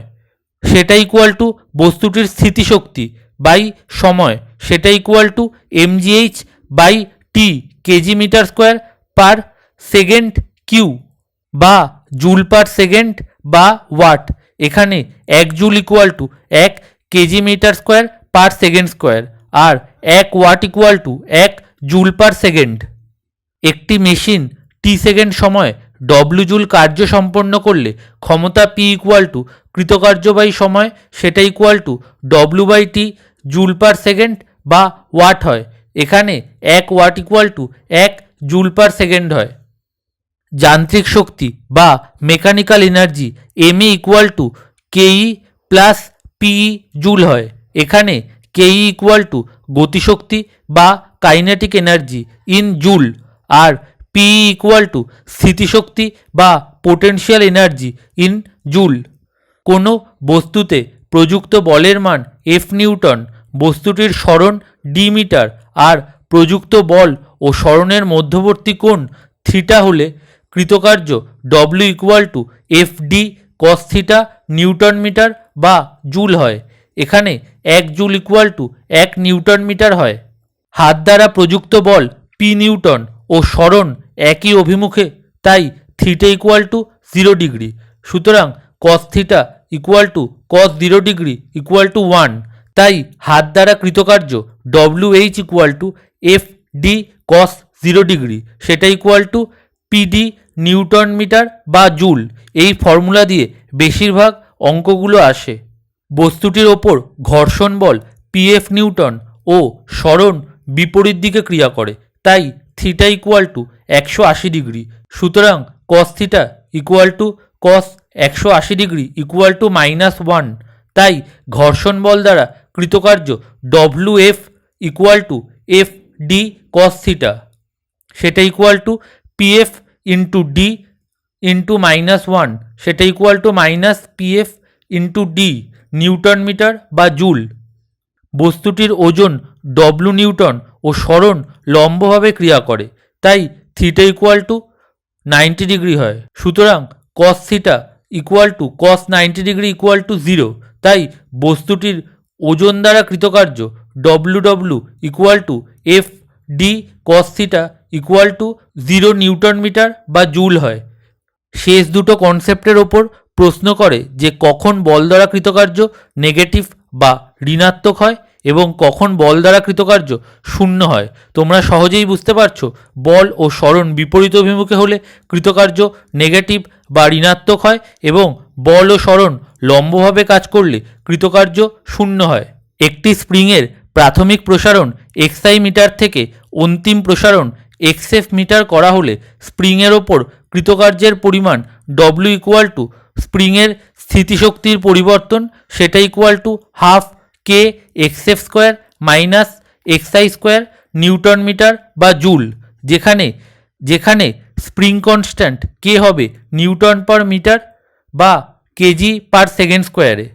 সেটা ইকুয়াল টু বস্তুটির স্থিতিশক্তি বাই সময়, সেটা equal to MGH by T KG metre square per second cube বা জুল পার সেকেন্ড বা ওয়াট। এখানে 1 joule equal to 1 KG metre square per second square আর 1 watt equal to 1 joule per second. একটি machine T second সময় W joule কার্য সম্পন্ন করলে ক্ষমতা পি ইকুয়াল টু কৃতকার্য বাই সময়, সেটা equal to W by T joule per second বা ওয়াট হয়। এখানে 1 watt equal to 1 joule per second হয়। যান্ত্রিক শক্তি বা mechanical energy m e equal to KE plus PE joule হয়। এখানে কেই ইকুয়াল টু গতিশক্তি বা কাইনেটিক এনার্জি ইন জুল আর পিই ইকুয়াল টু স্থিতিশক্তি বা পোটেনশিয়াল এনার্জি ইন জুল। কোনো বস্তুতে প্রযুক্ত বলের মান এফ নিউটন, বস্তুটির সরণ ডি মিটার আর প্রযুক্ত বল ও সরণের মধ্যবর্তী কোণ থিটা হলে কৃতকার্য ডব্লিউ equal to f d cos theta newton metre বা জুল হয়। এখানে 1 joule equal to 1 newton metre হয়। হাত দ্বারা প্রযুক্ত বল পি নিউটন ও সরণ একই অভিমুখে, তাই থিটা ইকুয়াল টু 0 ডিগ্রি। সুতরাং cos theta equal to cos 0 degree equal to 1, তাই হাত দ্বারা কৃতকার্য ডব্লিউ h equal to f d cos 0 degree, সেটা equal to pd newton metre বা জুল। এই ফর্মুলা দিয়ে বেশিরভাগ অঙ্কগুলো আসে। বস্তুটির ওপর ঘর্ষণ বল পিএফ নিউটন ও সরণ বিপরীত দিকে ক্রিয়া করে, তাই থিটা ইকুয়াল টু 180 ডিগ্রি। সুতরাং cos theta equal to cos 180 degree equal to -1, তাই ঘর্ষণ বল দ্বারা কৃতকার্য ডব্লিউ f equal to f d cos theta, সেটা equal to pf into d into -1, সেটা equal to minus pf into d newton metre বা জুল। বস্তুটির ওজন ডব্লু নিউটন ও সরণ লম্বভাবে ক্রিয়া করে, তাই থিটা ইকুয়াল টু 90 ডিগ্রি হয়। সুতরাং cos theta equal to cos 90 degree equal to 0, তাই বস্তুটির ওজন দ্বারা কৃতকার্য ডব্লু equal to f d cos theta equal to 0 newton metre বা জুল হয়। শেষ দুটো কনসেপ্টের ওপর প্রশ্ন করে যে কখন বল দ্বারা কৃতকার্য নেগেটিভ বা ঋণাত্মক হয় এবং কখন বল দ্বারা কৃতকার্য শূন্য হয়। তোমরা সহজেই বুঝতে পারছো বল ও সরণ বিপরীত অভিমুখে হলে কৃতকার্য নেগেটিভ বা ঋণাত্মক হয় এবং বল ও সরণ লম্বভাবে কাজ করলে কৃতকার্য শূন্য হয়। একটি স্প্রিংয়ের প্রাথমিক প্রসারণ এক্সআই মিটার থেকে অন্তিম প্রসারণ এক্সএফ মিটার করা হলে স্প্রিংয়ের ওপর কৃতকার্যের পরিমাণ ডব্লিউ ইকুয়াল টু স্প্রিংয়ের স্থিতিশক্তির পরিবর্তন, সেটা equal to half K XF square minus XI square newton metre বা জুল, যেখানে স্প্রিং কনস্ট্যান্ট কে হবে নিউটন পার মিটার বা কেজি পার সেকেন্ড স্কোয়ারে।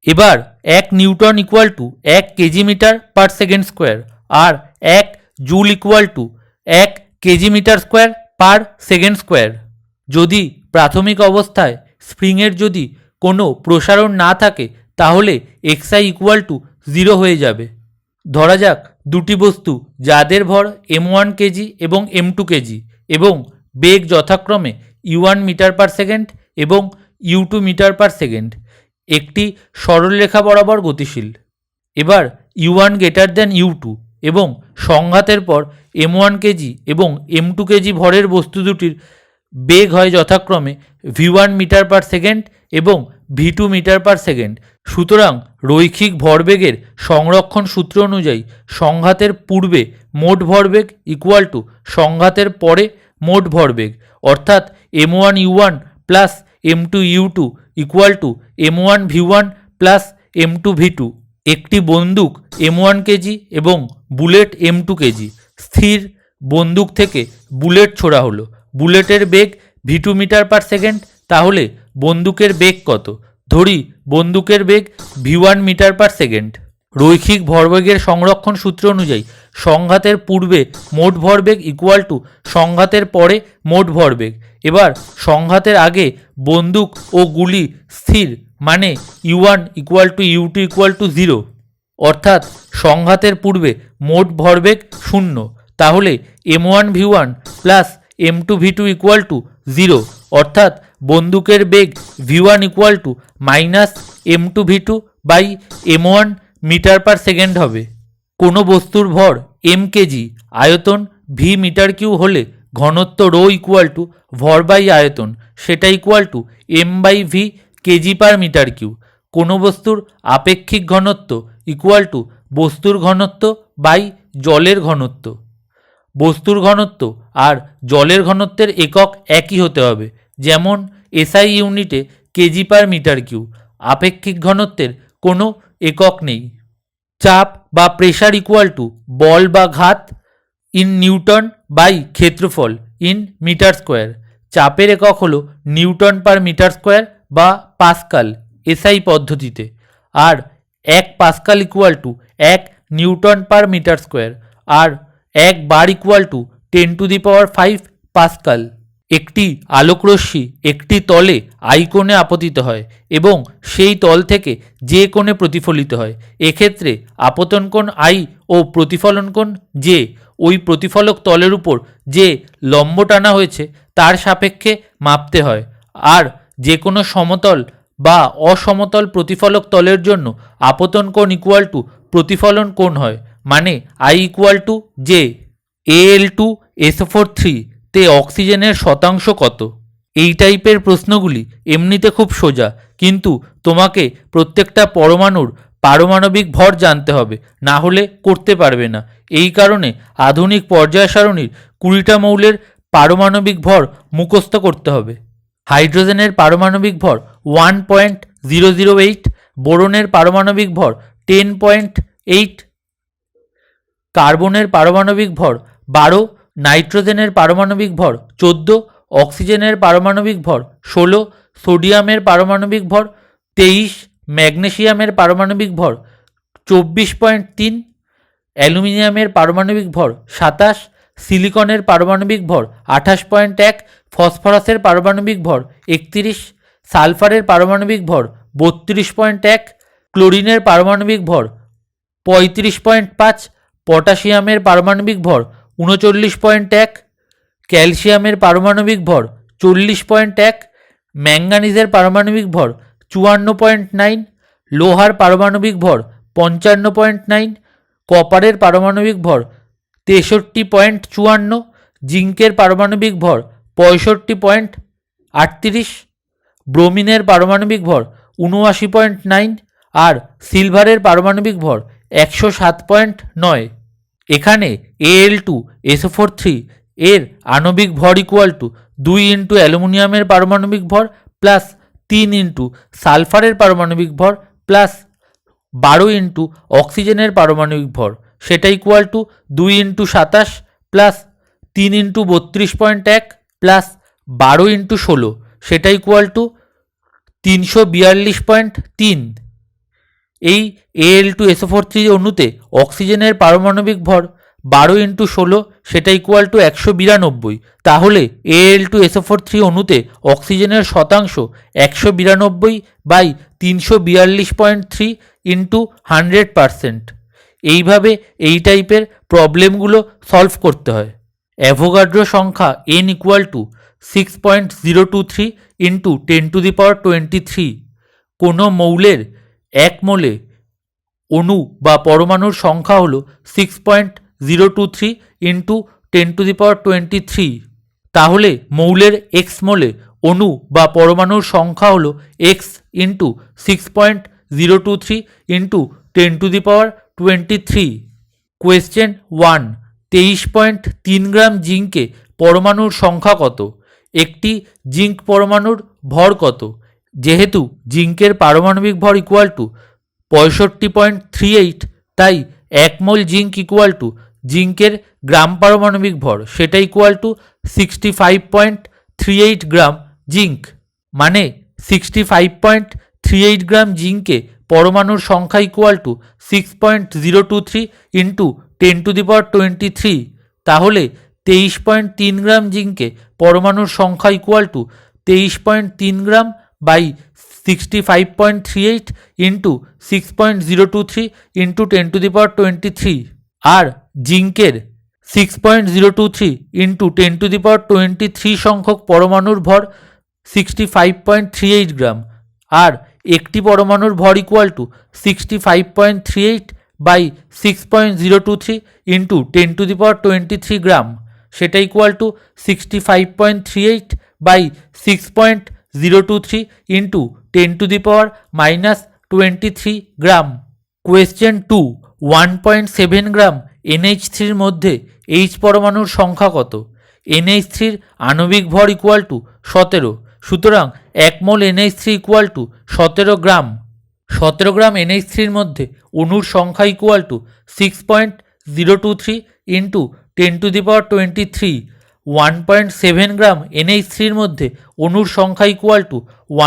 এবার 1 newton equal to 1 KG metre per second square আর 1 joule equal to 1 KG metre square per second square. যদি প্রাথমিক অবস্থায় স্প্রিংয়ের যদি কোনো প্রসারণ না থাকে তাহলে এক্সআই ইকুয়াল টু 0 হয়ে যাবে। ধরা যাক দুটি বস্তু যাদের ভর m1 কেজি এবং m2 কেজি এবং বেগ যথাক্রমে u1 মিটার পার সেকেন্ড এবং u2 মিটার পার সেকেন্ড একটি সরলরেখা বরাবর গতিশীল। এবার u1 গ্রেটার দ্যান u2 এবং সংঘাতের পর m1 কেজি এবং m2 কেজি ভরের বস্তু দুটির বেগ হয় যথাক্রমে v1 মিটার পার সেকেন্ড এবং v2 মিটার পার সেকেন্ড। সুতরাং রৈখিক ভরবেগের সংরক্ষণ সূত্র অনুযায়ী সংঘাতের পূর্বে মোট ভরবেগ ইকুয়াল টু সংঘাতের পরে মোট ভরবেগ, অর্থাৎ m1 u1 plus m2 u2 equal to m1 v1 plus m2 v2। একটি বন্দুক m1 কেজি এবং বুলেট m2 কেজি। স্থির বন্দুক থেকে বুলেট ছোড়া হলো, বুলেটের বেগ v2 মিটার পার সেকেন্ড, তাহলে বন্দুকের বেগ কত? ধরি বন্দুকের বেগ v1 মিটার পার সেকেন্ড। রৈখিক ভরবেগের সংরক্ষণ সূত্র অনুযায়ী সংঘাতের পূর্বে মোট ভরবেগ ইকুয়াল টু সংঘাতের পরে মোট ভরবেগ। এবার সংঘাতের আগে বন্দুক ও গুলি স্থির, মানে u1 equal to u2 equal to 0, অর্থাৎ সংঘাতের পূর্বে মোট ভরবেগ শূন্য। তাহলে m1 v1 plus m2 v2 equal to 0, অর্থাৎ বন্দুকের বেগ v1 equal to minus m2 v2 by m1 metre per second হবে। কোনো বস্তুর ভর m কেজি, আয়তন v মিটার কিউ হলে ঘনত্ব রো ইকুয়াল টু ভর বাই আয়তন, সেটা equal to m by v KG per metre cube. কোনো বস্তুর আপেক্ষিক ঘনত্ব ইকুয়াল টু বস্তুর ঘনত্ব বাই জলের ঘনত্ব। বস্তুর ঘনত্ব আর জলের ঘনত্বের একক একই হতে হবে, যেমন এসআই ইউনিটে কেজি পার মিটার কিউ। আপেক্ষিক ঘনত্বের কোনো একক নেই। চাপ বা প্রেশার ইকুয়াল টু বল বা ঘাত ইন নিউটন বাই ক্ষেত্রফল ইন মিটার স্কোয়ার। চাপের একক হলো নিউটন পার মিটার স্কোয়ার বা পাস্কাল এসআই পদ্ধতিতে, আর 1 pascal equal to 1 newton per metre square আর 1 বার ইকুয়াল টু 10⁵ পাস্কাল। একটি আলোকরশ্মি একটি তলে আই কোণে আপতিত হয় এবং সেই তল থেকে যে কোণে প্রতিফলিত হয়। এক্ষেত্রে আপতন কোণ আই ও প্রতিফলন কোণ জে ওই প্রতিফলক তলের উপর যে লম্ব টানা হয়েছে তার সাপেক্ষে মাপতে হয়। আর যে কোনো সমতল বা অসমতল প্রতিফলক তলের জন্য আপতন কোণ ইকুয়াল টু প্রতিফলন কোণ হয়, মানে I equal two J. Al2SO4 তে অক্সিজেনের শতাংশ কত? এই টাইপের প্রশ্নগুলি এমনিতে খুব সোজা, কিন্তু তোমাকে প্রত্যেকটা পরমাণুর পারমাণবিক ভর জানতে হবে, না হলে করতে পারবে না। এই কারণে আধুনিক পর্যায় সারণীর 20টা মৌলের পারমাণবিক ভর মুখস্থ করতে হবে। হাইড্রোজেনের পারমাণবিক ভর 1.008, বোরনের পারমাণবিক ভর 10.8, কার্বনের পারমাণবিক ভর 12, নাইট্রোজেনের পারমাণবিক ভর 14, অক্সিজেনের পারমাণবিক ভর 16, সোডিয়ামের পারমাণবিক ভর 23, ম্যাগনেসিয়ামের পারমাণবিক ভর 24.3, অ্যালুমিনিয়ামের পারমাণবিক ভর 27, সিলিকনের পারমাণবিক ভর 28.1, ফসফরাসের পারমাণবিক ভর 31, সালফারের পারমাণবিক ভর 32.1, ক্লোরিনের পারমাণবিক ভর 35.5, পটাশিয়ামের পারমাণবিক ভর 39.1, ক্যালসিয়ামের পারমাণবিক ভর 40.1, ম্যাঙ্গানিজের পারমাণবিক ভর 54.9, লোহার পারমাণবিক ভর 55.9, কপারের পারমাণবিক ভর 63.54, জিঙ্কের পারমাণবিক ভর 65.38, ব্রোমিনের পারমাণবিক ভর 79.9 আর সিলভারের পারমাণবিক ভর 107.9। এখানে Al2SO43 এর আণবিক ভর ইকুয়াল টু 2 ইন্টু অ্যালুমিনিয়ামের পারমাণবিক ভর প্লাস 3 ইন্টু সালফারের পারমাণবিক ভর প্লাস 12 ইন্টু অক্সিজেনের পারমাণবিক ভর, সেটা equal to 2 into 27 plus 3 into 32.1 plus 12 into 16, সেটা ইকুয়াল টু 342.3। এই Al2SO43 অণুতে অক্সিজেনের পারমাণবিক ভর 12 ইন্টু 16, সেটা ইকুয়াল টু 192। তাহলে Al2SO43 অণুতে অক্সিজেনের শতাংশ 192/342.3 ইন্টু 100%। এইভাবে এই টাইপের প্রবলেমগুলো সলভ করতে হয়। অ্যাভোগাড্রো সংখ্যা n ইকুয়াল টু 6.023 ইন্টু 10⁻23। কোনো মৌলের 1 মোলে অণু বা পরমাণুর সংখ্যা হলো 6.023 ইন্টু 10⁻23। তাহলে মৌলের x মোলে অণু বা পরমাণুর সংখ্যা হলো x ইন্টু 6.023 ইন্টু 10⁻23। কোয়েশ্চেন 1, 23.3 গ্রাম জিঙ্কে পরমাণুর সংখ্যা কত? একটি জিঙ্ক পরমাণুর ভর কত? যেহেতু জিঙ্কের পারমাণবিক ভর ইকুয়াল টু 65.38, তাই 1 মোল জিঙ্ক ইকুয়াল টু জিঙ্কের গ্রাম পারমাণবিক ভর, সেটা ইকুয়াল টু 65.38 গ্রাম জিঙ্ক। মানে 65.38 গ্রাম জিঙ্কে পরমাণুর সংখ্যা ইকুয়াল টু 6.023 ইন্টু 10⁻23। তাহলে 23.3 গ্রাম জিঙ্কে পরমাণুর সংখ্যা equal to 23.3 gram by 65.38 into 6.023 into 10⁻23। আর জিঙ্কের 6.023 ইন্টু 10⁻23 সংখ্যক পরমাণুর ভর 65.38 গ্রাম, আর একটি পরমাণুর ভর equal to 65.38 by 6.023 into 10⁻23 gram, সেটা equal to 65.38 by 6.023 into 10⁻23 gram. Question 2, 1.7 gram NH3 মধ্যে H পরমাণুর সংখ্যা কত? NH3 আণবিক ভর ইকুয়াল টু 17, সুতরাং 1 মোল NH3 equal to 17 gram. 17 gram NH3 মধ্যে অণুর সংখ্যা equal two 6.023 into 10⁻23। 1.7 gram NH3 মধ্যে অণুর সংখ্যা equal to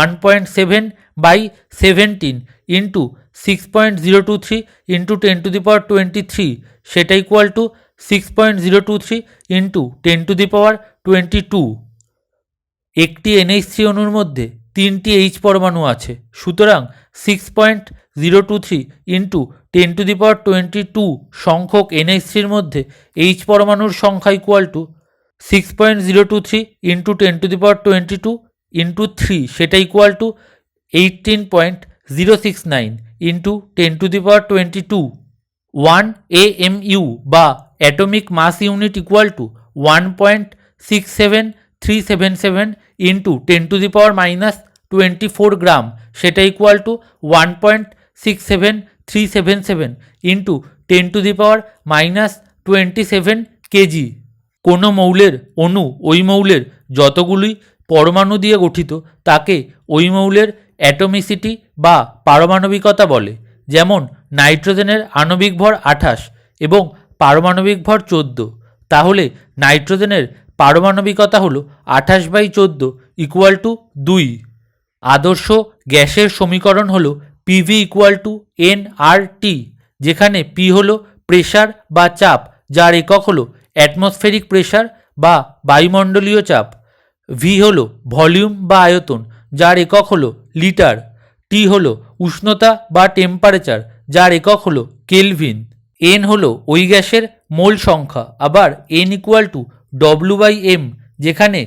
1.7 by 17 into 6.023 into 10⁻23, সেটা ইকুয়াল টু 6.023 ইন্টু 10⁻22। একটি NH3 অণুর মধ্যে 3টি H পরমাণু আছে, সুতরাং 6.023 ইন্টু 10⁻22 সংখ্যক NH3 মধ্যে H পরমাণুর সংখ্যা ইকুয়াল টু 6.023 ইন্টু 10⁻22 ইন্টু 3, সেটা ইকুয়াল টু 18.069 ইন্টু 10⁻22। 1 AMU বা atomic mass unit equal to 1.67377 into 10⁻24 gram, সেটা ইকুয়াল টু 1.67377 ইন্টু 10⁻27 কেজি। কোনো মৌলের অণু ওই মৌলের যতগুলি পরমাণু দিয়ে গঠিত তাকে ওই মৌলের অ্যাটমিসিটি বা পারমাণবিকতা বলে। যেমন নাইট্রোজেনের আণবিক ভর 28 এবং পারমাণবিক ভর 14, তাহলে নাইট্রোজেনের পারমাণবিকতা হলো 28/14 ইকুয়াল টু 2। আদর্শ গ্যাসের সমীকরণ হলো PV ইকুয়াল টু nRT, যেখানে P হলো প্রেশার বা চাপ, যার একক হলো অ্যাটমসফেরিক প্রেশার বা বায়ুমণ্ডলীয় চাপ। V হলো ভলিউম বা আয়তন, যার একক হলো লিটার। T হলো উষ্ণতা বা টেম্পারেচার, যার একক হলো কেলভিন। N হলো ওই গ্যাসের মোল সংখ্যা। আবার N ইকুয়াল টু W/M, যেখানে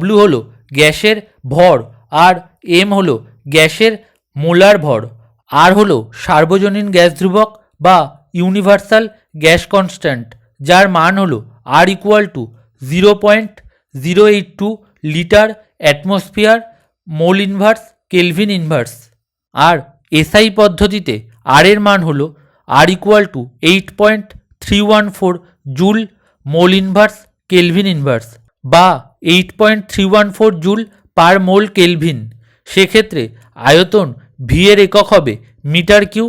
W হলো গ্যাসের ভর আর এম হলো গ্যাসের মোলার ভর, আর হলো সার্বজনীন গ্যাস ধ্রুবক বা ইউনিভার্সাল গ্যাস কনস্ট্যান্ট, যার মান হলো r equal to 0.082 litre atmosphere mole inverse kelvin inverse. আর এসআই পদ্ধতিতে আর এর মান হলো r equal to 8.314 joule mole inverse kelvin inverse বা 8.314 জুল পার মোল কেলভিন। সেক্ষেত্রে আয়তন ভি এর একক হবে মিটার কিউ।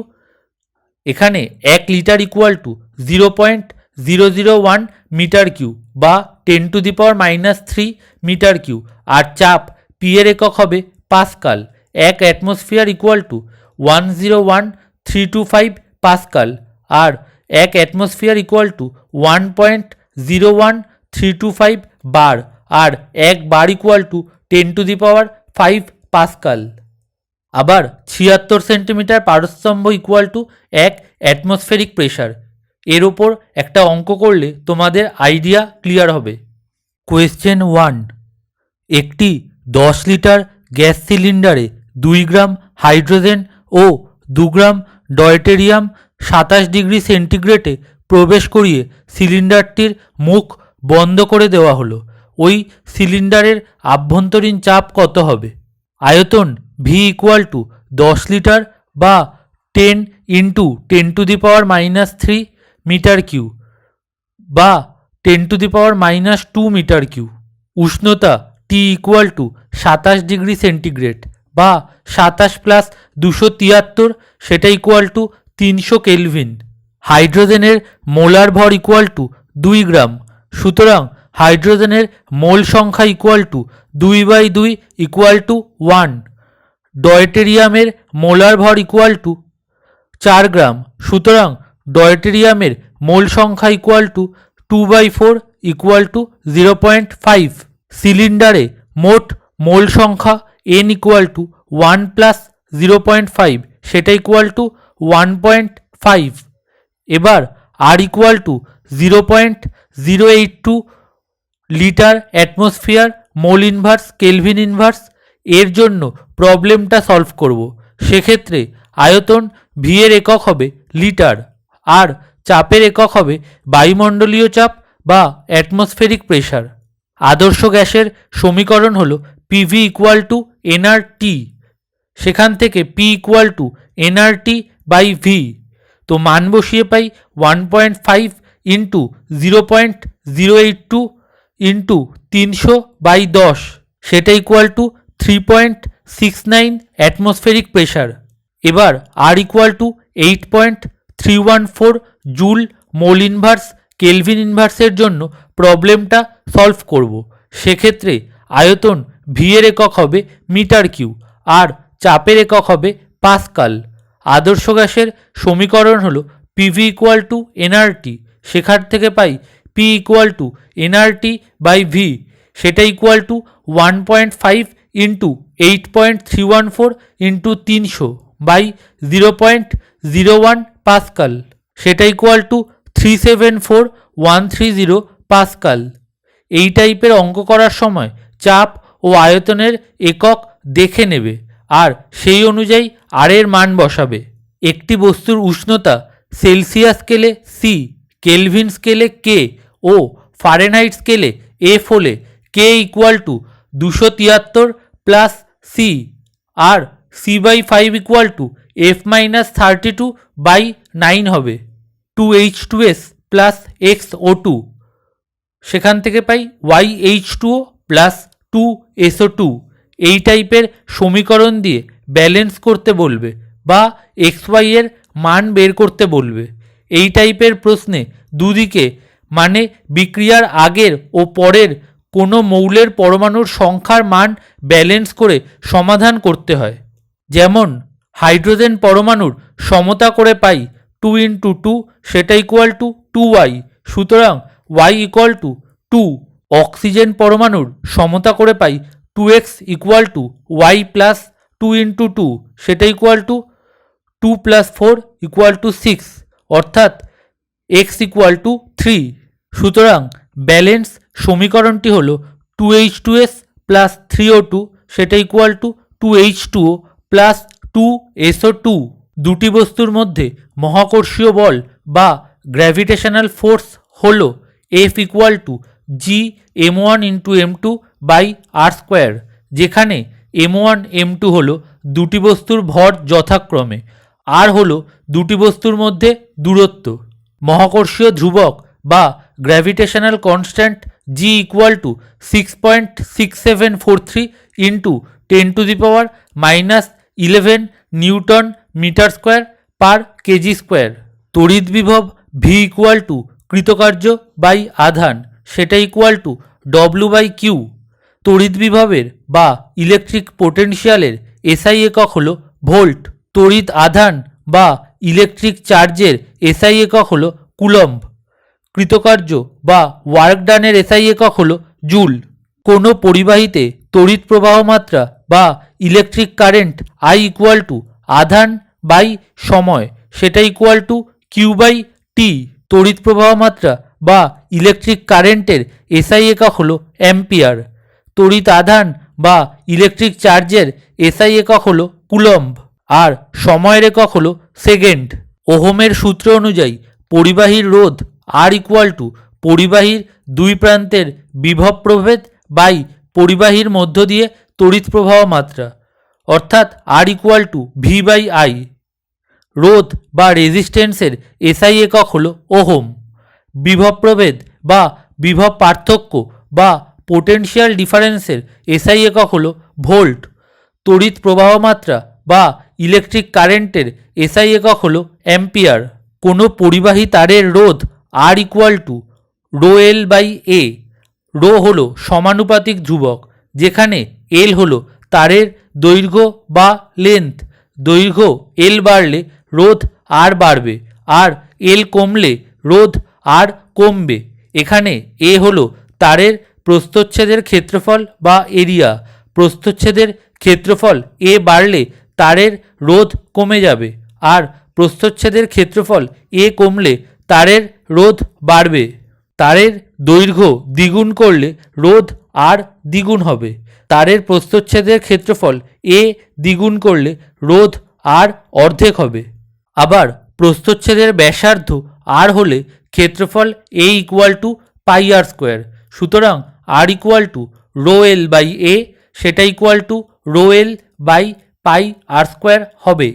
এখানে 1 litre equal to 0.001 metre cube বা 10⁻³ মিটার কিউ। আর চাপ পি এর একক হবে pascal. 1 atmosphere equal to 101,325 pascal আর 1 অ্যাটমসফিয়ার ইকুয়াল টু 1.01325 বার আর 1 বার ইকুয়াল টু 10⁵ পাস্কাল। আবার 76 সেন্টিমিটার পারস্তম্ভ ইকুয়াল টু 1 অ্যাটমসফেরিক প্রেশার। এর ওপর একটা অঙ্ক করলে তোমাদের আইডিয়া ক্লিয়ার হবে। কোয়েশ্চেন 1, একটি 10 লিটার গ্যাস সিলিন্ডারে 2 গ্রাম হাইড্রোজেন ও 2 গ্রাম ডয়টেরিয়াম 27 ডিগ্রি সেন্টিগ্রেডে প্রবেশ করিয়ে সিলিন্ডারটির মুখ বন্ধ করে দেওয়া হলো। ওই সিলিন্ডারের আভ্যন্তরীণ চাপ কত হবে? আয়তন ভি ইকুয়াল টু 10 লিটার বা 10 ইন্টু 10⁻³ মিটার কিউ বা 10⁻² মিটার কিউ। উষ্ণতা t equal to 27 degree centigrade বা 27 প্লাস 273, সেটা ইকুয়াল টু 300 কেলভিন। হাইড্রোজেনের মোলার ভর ইকুয়াল টু 2 গ্রাম। সুতরাং হাইড্রোজেনের মোল সংখ্যা ইকুয়াল টু 2/2 ইকুয়াল টু 1। ডয়টেরিয়ামের মোলার ভর ইকুয়াল টু 4 গ্রাম। সুতরাং ডয়টেরিয়ামের মোল সংখ্যা ইকুয়াল টু 2/4 ইকুয়াল টু 0.5। সিলিন্ডারে মোট মোল সংখ্যা n ইকুয়াল টু 1 প্লাস 0.5, সেটা ইকুয়াল টু 1.5। এবার r equal to 0.082 litre atmosphere mole inverse kelvin inverse. এর জন্য প্রবলেমটা সলভ করব। সেক্ষেত্রে আয়তন ভি এর একক হবে লিটার আর চাপের একক হবে বায়ুমণ্ডলীয় চাপ বা অ্যাটমসফেরিক প্রেশার। আদর্শ গ্যাসের সমীকরণ হলো পিভি ইকুয়াল টু এনআরটি। সেখান থেকে P equal to nRT by V. তো মান বসিয়ে পাই 1.5 ইন্টু 0.082 ইন্টু 300/10, সেটা ইকুয়াল টু 3.69 অ্যাটমসফেরিক প্রেশার। এবার r equal to 8.314 joule mole inverse kelvin ইনভার্সের জন্য প্রবলেমটা সলভ করব। সেক্ষেত্রে আয়তন ভি এর একক হবে মিটার কিউ আর চাপের একক হবে পাস্কাল। আদর্শ গ্যাসের সমীকরণ হলো পিভি ইকুয়াল টু এনআরটি। সেখান থেকে পাই p equal to nRT by v, সেটা equal to 1.5 into 8.314 into 300/0.01 pascal, সেটা ইকুয়াল টু 374,130 পাস্কাল। এই টাইপের অঙ্ক করার সময় চাপ ও আয়তনের একক দেখে নেবে আর সেই অনুযায়ী আর এর মান বসাবে। একটি বস্তুর উষ্ণতা সেলসিয়াস স্কেলে সি, কেলভিন স্কেলে কে ও ফারেনহাইট স্কেলে এফ হলে k equal to 273 plus c আর c/5 ইকুয়াল টু f-32/9 হবে। 2H2S প্লাস XO2, সেখান থেকে পাই YH2O প্লাস 2SO2। এই টাইপের সমীকরণ দিয়ে ব্যালেন্স করতে বলবে বা XY এর মান বের করতে বলবে। এই টাইপের প্রশ্নে দুদিকে মানে বিক্রিয়ার আগের ও পরের কোনো মৌলের পরমাণুর সংখ্যার মান ব্যালেন্স করে সমাধান করতে হয়। যেমন হাইড্রোজেন পরমাণুর সমতা করে পাই 2 × 2, সেটা ইকুয়াল টু 2y। সুতরাং y ইকুয়াল টু 2। অক্সিজেন পরমাণুর সমতা করে পাই 2x equal to y plus 2 × 2, সেটা ইকুয়াল টু 2 + 4 ইকুয়াল টু 6, অর্থাৎ x ইকুয়াল টু 3। সুতরাং ব্যালেন্স সমীকরণটি হলো 2H2S প্লাস 3O2 সেটা equal two 2H2O plus 2SO2। দুটি বস্তুর মধ্যে মহাকর্ষীয় বল বা গ্র্যাভিটেশনাল ফোর্স হল F equal to G m1 into m2 by R square, যেখানে m1 m2 হল দুটি বস্তুর ভর যথাক্রমে, আর হল দুটি বস্তুর মধ্যে দূরত্ব। মহাকর্ষীয় ধ্রুবক বা gravitational constant G equal to 6.6743 into 10⁻⁻11 newton metre square per KG square. তড়িৎ বিভব ভি ইকুয়াল টু কৃতকার্য বাই আধান, সেটা equal to W by Q. তড়িৎ বিভবের বা ইলেকট্রিক পোটেনশিয়ালের এসআই একক হল ভোল্ট। তড়িৎ আধান বা ইলেকট্রিক চার্জের এসআই একক হল কুলম্ব। কৃতকার্য বা ওয়ার্ক ডানের এসআই একক হল জুল। কোনো পরিবাহীতে তড়িৎ প্রবাহ মাত্রা বা electric current I equal two আধান বাই সময়, সেটা ইকুয়াল টু কিউ বাই টি। তড়িৎ প্রবাহ মাত্রা বা ইলেকট্রিক কারেন্টের এসআই একক হল অ্যাম্পিয়ার। তড়িৎ আধান বা ইলেকট্রিক চার্জের এসআই একক হল কুলম্ব, আর সময়ের একক হল সেকেন্ড। ওহমের সূত্র অনুযায়ী পরিবাহীর রোধ আর ইকুয়াল টু পরিবাহীর দুই প্রান্তের বিভব প্রভেদ বাই পরিবাহীর মধ্য দিয়ে তড়িৎ প্রবাহ মাত্রা, অর্থাৎ r equal to V by i. রোধ বা রেজিস্ট্যান্সের এসআই একক হল ওহম। বিভব প্রভেদ বা বিভব পার্থক্য বা পোটেনশিয়াল ডিফারেন্সের এসআই একক হল ভোল্ট। তড়িৎ প্রবাহ মাত্রা বা ইলেকট্রিক কারেন্টের এসআই একক হল অ্যাম্পিয়ার। কোনো পরিবাহী তারের রোধ আর equal to rho l by a. Rho হল সমানুপাতিক ধ্রুবক, যেখানে এল হল তারের দৈর্ঘ্য বা লেন্থ। দৈর্ঘ্য এল বাড়লে রোধ আর বাড়বে, আর এল কমলে রোধ আর কমবে। এখানে এ হল তারের প্রস্থচ্ছেদের ক্ষেত্রফল বা এরিয়া। প্রস্থচ্ছেদের ক্ষেত্রফল এ বাড়লে তারের রোধ কমে যাবে, আর প্রস্থচ্ছেদের ক্ষেত্রফল এ কমলে তারের রোধ বাড়বে। তারের দৈর্ঘ্য দ্বিগুণ করলে রোধ আর দ্বিগুণ হবে। তারের প্রস্থচ্ছেদের ক্ষেত্রফল এ দ্বিগুণ করলে রোধ আর অর্ধেক হবে। আবার প্রস্থচ্ছেদের ব্যাসার্ধ আর হলে ক্ষেত্রফল a equal to pi r square. সুতরাং r equal to rho l by a, সেটা equal to rho l by pi r square হবে।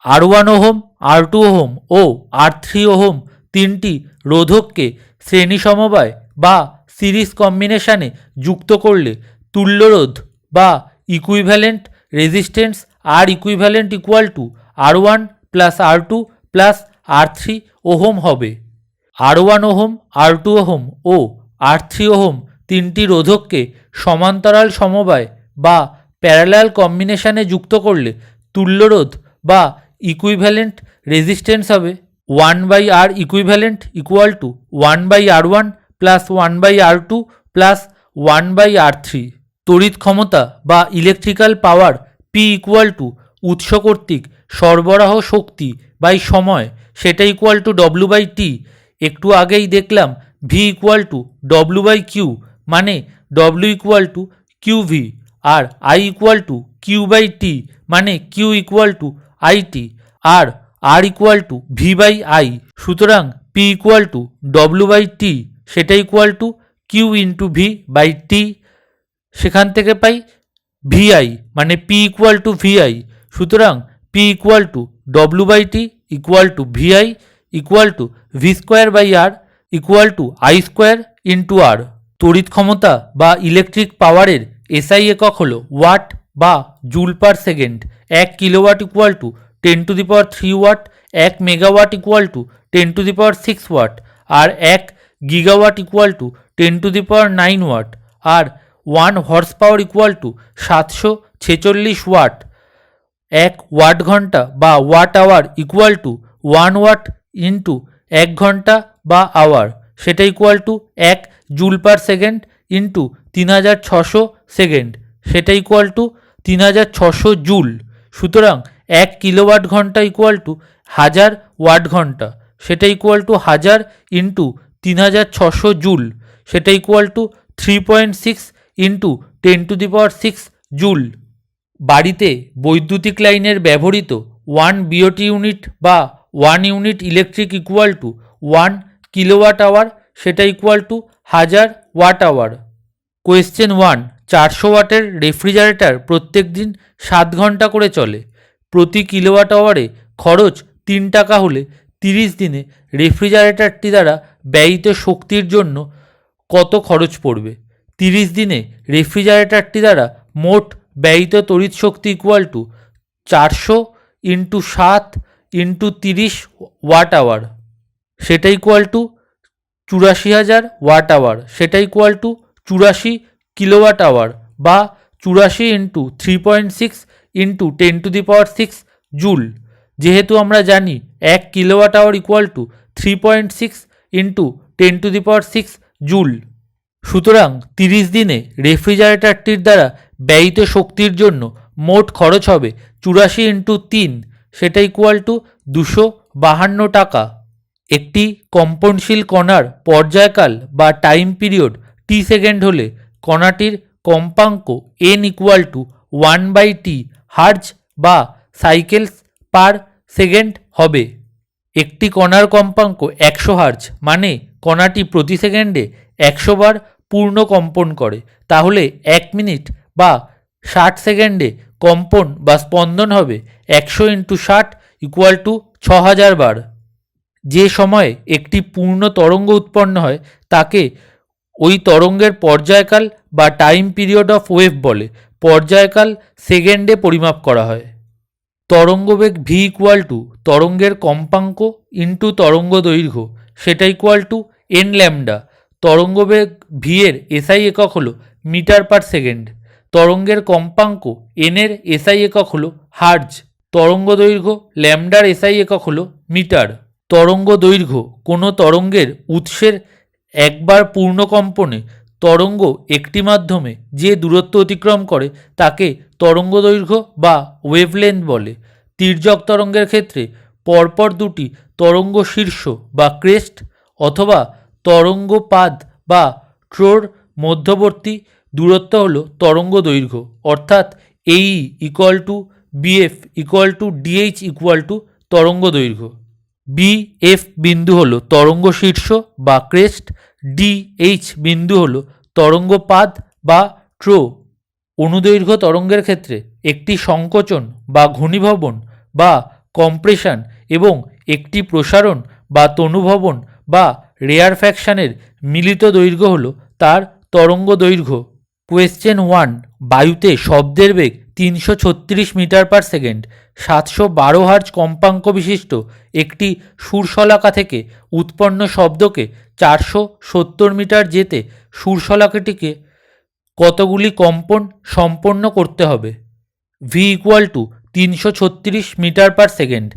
R1 ওহম, R2 ওহম ও R3 ওহম তিনটি রোধককে শ্রেণী সমবায় বা সিরিজ কম্বিনেশানে যুক্ত করলে তুল্যরোধ বা equivalent resistance R equivalent equal to R1 plus R2 plus R3 ohm হবে। R1 ওহম, R2 ওহম ও R3 ওহম তিনটি রোধককে সমান্তরাল সমবায় বা প্যারালাল কম্বিনেশানে যুক্ত করলে তুল্যরোধ বা ইকুইভ্যালেন্ট রেজিস্ট্যান্স হবে 1/R equivalent equal to 1/R1 plus 1/R2 plus 1/R3। তড়িৎ ক্ষমতা বা electrical power p equal to উৎস কর্তৃক সরবরাহ শক্তি বাই সময়, সেটা equal to W by t. একটু আগেই দেখলাম v equal to W by q, মানে ডব্লু ইকুয়াল টু কিউ ভি, আর i equal to q by t, মানে q equal to i t, আর r equal to V by i. সুতরাং p equal to W by t, সেটা equal to q into v by t. সেখান থেকে পাই vi, মানে p equal to vi. সুতরাং p equal to W by t equal to vi equal to v square by r equal to i square into r. তড়িৎ ক্ষমতা বা electric পাওয়ারের SI একক হল ওয়াট বা joule per second. 1 kilowatt equal to 10⁻³ watt, 1 megawatt equal to 10⁶ watt, আর 1 gigawatt equal to 10⁹ watt, আর 1 horsepower equal to 746 watt. 1 watt ঘন্টা বা watt hour equal to 1 watt into 1 ঘন্টা বা আওয়ার, সেটা equal to 1 joule per second into 3600 second, সেটা equal to 3600 joule. সুতরাং 1 kilowatt ঘন্টা ইকুয়াল টু 1000 ওয়াট ঘন্টা, সেটা ইকুয়াল টু 1000 ইন্টু 3600 জুল, সেটা ইকুয়াল টু 3.6 ইন্টু 10⁶ জুল। বাড়িতে বৈদ্যুতিক লাইনের ব্যবহৃত 1 BOT ইউনিট বা 1 unit electric equal to 1 kilowatt hour, সেটা equal to 1000 watt hour. Question 1, 400 ওয়াটের রেফ্রিজারেটর প্রত্যেক দিন 7 ঘন্টা করে চলে। প্রতি কিলোওয়াট আওয়ারে খরচ 3 টাকা হলে 30 দিনে রেফ্রিজারেটরটি দ্বারা ব্যয়িত শক্তির জন্য কত খরচ পড়বে? 30 দিনে রেফ্রিজারেটরটি দ্বারা মোট ব্যয়িত তড়িৎ শক্তি ইকুয়াল টু 400 × 7 × 30 ওয়াট আওয়ার, সেটা ইকুয়াল টু 84,000 ওয়াট আওয়ার, সেটা ইকুয়াল টু 84 কিলোওয়াট আওয়ার বা 84 × 3.6 × 10⁶ জুল। যেহেতু আমরা জানি 1 kilowatt hour equal to 3.6 × 10⁶ joule, সুতরাং 30 দিনে রেফ্রিজারেটরটির দ্বারা ব্যয়িত শক্তির জন্য মোট খরচ হবে 84 × 3, সেটা ইকুয়াল টু 252 টাকা। একটি কম্পনশীল কণার পর্যায়কাল বা টাইম পিরিয়ড t সেকেন্ড হলে কণাটির কম্পাঙ্ক n equal two 1/t hertz বা সাইকেলস পার সেকেন্ড হবে। একটি কণার কম্পাঙ্ক 100 হার্জ, মানে কণাটি প্রতি সেকেন্ডে 100 বার পূর্ণ কম্পন করে। তাহলে 1 মিনিট বা 60 সেকেন্ডে কম্পন বা স্পন্দন হবে 100 × 60 ইকুয়াল টু 6000 বার। যে সময়ে একটি পূর্ণ তরঙ্গ উৎপন্ন হয় তাকে ওই তরঙ্গের পর্যায়কাল বা টাইম পিরিয়ড অফ ওয়েভ বলে। পর্যায়কাল সেকেন্ডে পরিমাপ করা হয়। তরঙ্গবেগ v ইকুয়াল টু তরঙ্গের কম্পাঙ্ক ইন্টু তরঙ্গ দৈর্ঘ্য, সেটা ইকুয়াল টু n ল্যামডা। তরঙ্গবেগ v এর SI একক হলো মিটার পার সেকেন্ড। তরঙ্গের কম্পাঙ্ক n এর SI একক হলো হার্জ। তরঙ্গ দৈর্ঘ্য ল্যামডার SI একক হলো মিটার। তরঙ্গ দৈর্ঘ্য কোনো তরঙ্গের উৎসের একবার পূর্ণ কম্পনে তরঙ্গ একটি মাধ্যমে যে দূরত্ব অতিক্রম করে তাকে তরঙ্গ দৈর্ঘ্য বা ওয়েভলেন্থ বলে। তির্যক তরঙ্গের ক্ষেত্রে পরপর দুটি তরঙ্গ শীর্ষ বা ক্রেস্ট অথবা তরঙ্গপাদ বা ট্রোর মধ্যবর্তী দূরত্ব হলো তরঙ্গ দৈর্ঘ্য, অর্থাৎ AE equal to BF equal to DH equal to তরঙ্গ দৈর্ঘ্য। BF বিন্দু হলো তরঙ্গ শীর্ষ বা ক্রেস্ট, DH বিন্দু হলো তরঙ্গপাদ বা ট্রো। অনুদৈর্ঘ্য তরঙ্গের ক্ষেত্রে একটি সংকোচন বা ঘনীভবন বা কম্প্রেশন এবং একটি প্রসারণ বা তনুভবন বা রেয়ারফ্যাকশানের মিলিত দৈর্ঘ্য হলো তার তরঙ্গ দৈর্ঘ্য। কোয়েশ্চেন 1, বায়ুতে শব্দের বেগ 336 মিটার পার সেকেন্ড, 712 হার্জ কম্পাঙ্ক বিশিষ্ট একটি সুরশলাকা থেকে উৎপন্ন শব্দকে 470 মিটার যেতে সুরশলাকাটিকে কতগুলি কম্পন সম্পন্ন করতে হবে? v equal to 336 metre per second,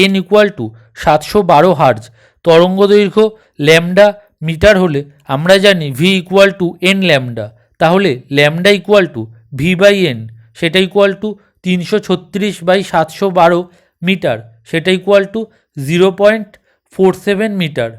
n equal to 712 hertz. তরঙ্গ দৈর্ঘ্য ল্যামডা মিটার হলে আমরা জানি v equal to n lambda. তাহলে ল্যামডা ইকুয়াল টু v/n, সেটা ইকুয়াল টু 336/712 মিটার, সেটা ইকুয়াল টু 0.47 মিটার।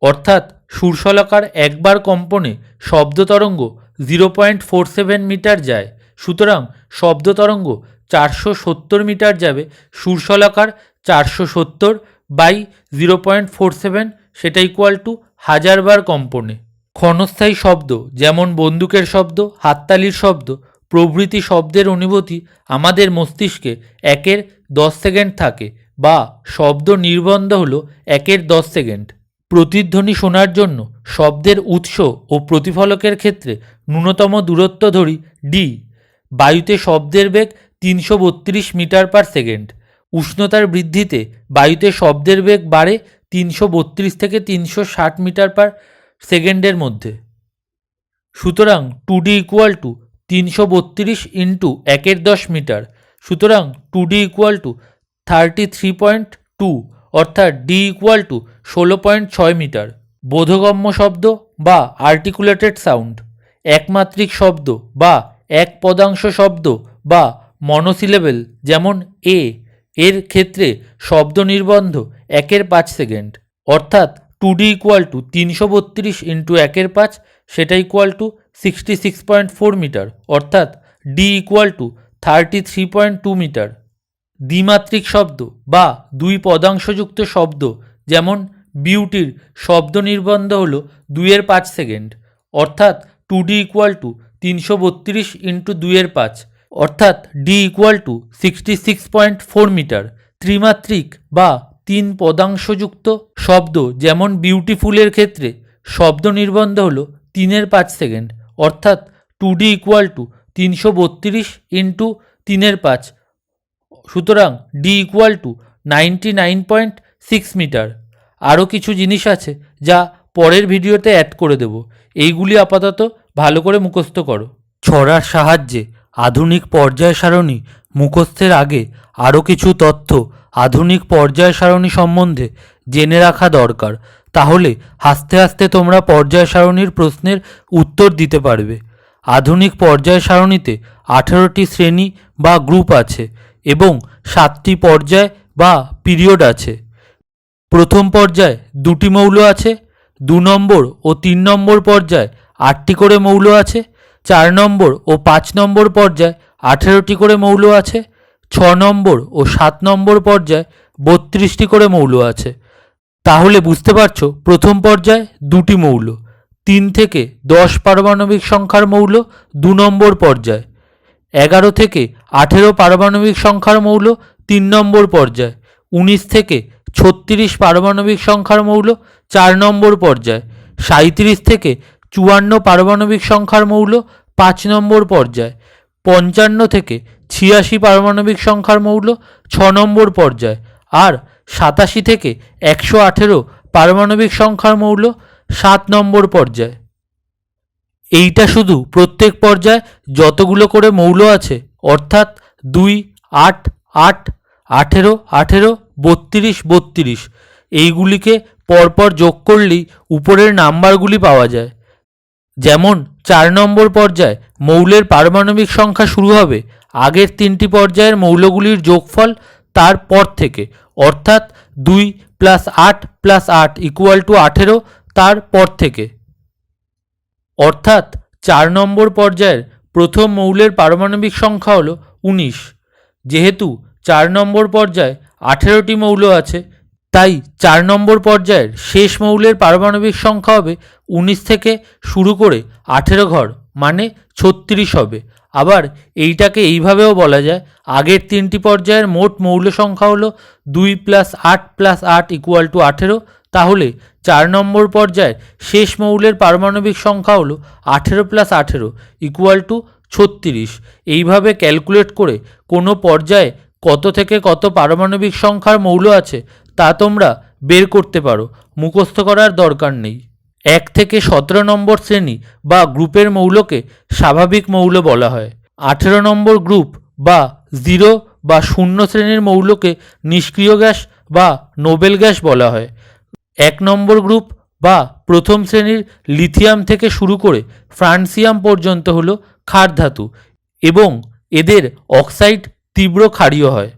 অর্থাৎ সুরশলাকার একবার কম্পনে শব্দ তরঙ্গ 0.47 মিটার যায়। সুতরাং শব্দ তরঙ্গ 470 মিটার যাবে, সুরশলাকার 470/0.47, সেটা ইকুয়াল টু 1000 বার কম্পনে। ক্ষণস্থায়ী শব্দ যেমন বন্দুকের শব্দ, হাততালির শব্দ প্রভৃতি শব্দের অনুভূতি আমাদের মস্তিষ্কে 1/10 সেকেন্ড থাকে বা শব্দ নির্বন্ধ হলো 1/10 সেকেন্ড। প্রতিধ্বনি শোনার জন্য শব্দের উৎস ও প্রতিফলকের ক্ষেত্রে ন্যূনতম দূরত্ব ধরি d। বায়ুতে শব্দের বেগ 332 মিটার পার সেকেন্ড। উষ্ণতার বৃদ্ধিতে বায়ুতে শব্দের বেগ বাড়ে 332 থেকে 360 মিটার পার সেকেন্ডের মধ্যে। সুতরাং 2d equal to 332 into 1/10 metre. সুতরাং 2d ইকুয়াল টু 33.2, অর্থাৎ d ইকুয়াল টু 16.6 মিটার। বোধগম্য শব্দ বা আর্টিকুলেটেড সাউন্ড, একমাত্রিক শব্দ বা এক পদাংশ শব্দ বা মনোসিলেবেল যেমন এ এর ক্ষেত্রে শব্দ নির্বন্ধ 1/5 সেকেন্ড, অর্থাৎ 2d ইকুয়াল টু 332 ইন্টু 1/5, সেটা ইকুয়াল টু 66.4 মিটার, অর্থাৎ ডি ইকুয়াল টু 33.2 মিটার। দ্বিমাত্রিক শব্দ বা দুই পদাংশযুক্ত শব্দ যেমন বিউটির শব্দ নির্বন্ধ হল 2/5 সেকেন্ড, অর্থাৎ 2D ইকুয়াল টু 332 ইন্টু 2/5, অর্থাৎ ডি ইকুয়াল টু 66.4 মিটার। ত্রিমাত্রিক বা তিন পদাংশযুক্ত শব্দ যেমন বিউটিফুলের ক্ষেত্রে শব্দ নির্বন্ধ হল 3/5 সেকেন্ড, অর্থাৎ 2D ইকুয়াল টু 332 ইন্টু 3/5, সুতরাং ডি ইকুয়াল টু 99.6 মিটার। আরও কিছু জিনিস আছে যা পরের ভিডিওতে অ্যাড করে দেব, এইগুলি আপাতত ভালো করে মুখস্থ করো। ছড়ার সাহায্যে আধুনিক পর্যায় সারণী মুখস্থের আগে আরও কিছু তথ্য আধুনিক পর্যায় সারণী সম্বন্ধে জেনে রাখা দরকার, তাহলে হাসতে হাসতে তোমরা পর্যায় সারণীর প্রশ্নের উত্তর দিতে পারবে। আধুনিক পর্যায় সারণীতে 18টি শ্রেণী বা গ্রুপ আছে এবং 7টি পর্যায় বা পিরিয়ড আছে। প্রথম পর্যায়ে 2টি মৌল আছে, 2 নম্বর ও 3 নম্বর পর্যায়ে 8টি করে মৌল আছে, 4 নম্বর ও 5 নম্বর পর্যায়ে 18টি করে মৌল আছে, 6 নম্বর ও 7 নম্বর পর্যায়ে 32টি করে মৌল আছে। তাহলে বুঝতে পারছো, প্রথম পর্যায়ে 2টি মৌল, 3 থেকে 10 পারমাণবিক সংখ্যার মৌল 2 নম্বর পর্যায়ে, 11 থেকে 18 পারমাণবিক সংখ্যার মৌল 3 নম্বর পর্যায়ে, 19 থেকে 36 পারমাণবিক সংখ্যার মৌল 4 নম্বর পর্যায়ে, 37 থেকে 54 পারমাণবিক সংখ্যার মৌল 5 নম্বর পর্যায়ে, 55 থেকে 86 পারমাণবিক সংখ্যার মৌল 6 নম্বর পর্যায়ে, আর 87 থেকে 118 পারমাণবিক সংখ্যার মৌল 7 নম্বর পর্যায়ে। এইটা শুধু প্রত্যেক পর্যায়ে যতগুলো করে মৌল আছে, অর্থাৎ 2, 8, 8, 18, 18, 32, 32, এইগুলিকে পরপর যোগ করলেই উপরের নাম্বারগুলি পাওয়া যায়। যেমন 4 নম্বর পর্যায়ে মৌলের পারমাণবিক সংখ্যা শুরু হবে আগের 3টি পর্যায়ের মৌলগুলির যোগফল তার পর থেকে, অর্থাৎ 2 + 8 + 8 = 18 তার পর থেকে। অর্থাৎ 4 নম্বর পর্যায়ের প্রথম মৌলের পারমাণবিক সংখ্যা হলো 19। যেহেতু 4 নম্বর পর্যায়ে 18টি মৌল আছে, তাই 4 নম্বর পর্যায়ের শেষ মৌলের পারমাণবিক সংখ্যা হবে 19 থেকে শুরু করে 18 ঘর, মানে 36 হবে। আবার এইটাকে এইভাবেও বলা যায়, আগের 3টি পর্যায়ের মোট মৌল সংখ্যা হলো 2 + 8 + 8 = 18, তাহলে 4 নম্বর পর্যায়ের শেষ মৌলের পারমাণবিক সংখ্যা হলো 18 + 18 = 36। এইভাবে ক্যালকুলেট করে কোনো পর্যায়ে কত থেকে কত পারমাণবিক সংখ্যার মৌল আছে তা তোমরা বের করতে পারো, মুখস্থ করার দরকার নেই। 1 থেকে 17 নম্বর শ্রেণী বা গ্রুপের মৌলকে স্বাভাবিক মৌল বলা হয়। 18 নম্বর গ্রুপ বা 0 বা 0 শ্রেণীর মৌলকে নিষ্ক্রিয় গ্যাস বা নোবেল গ্যাস বলা হয়। 1 নম্বর গ্রুপ বা প্রথম শ্রেণীর লিথিয়াম থেকে শুরু করে ফ্রান্সিয়াম পর্যন্ত হলো ক্ষার ধাতু এবং এদের অক্সাইড তীব্র ক্ষারীয় হয়।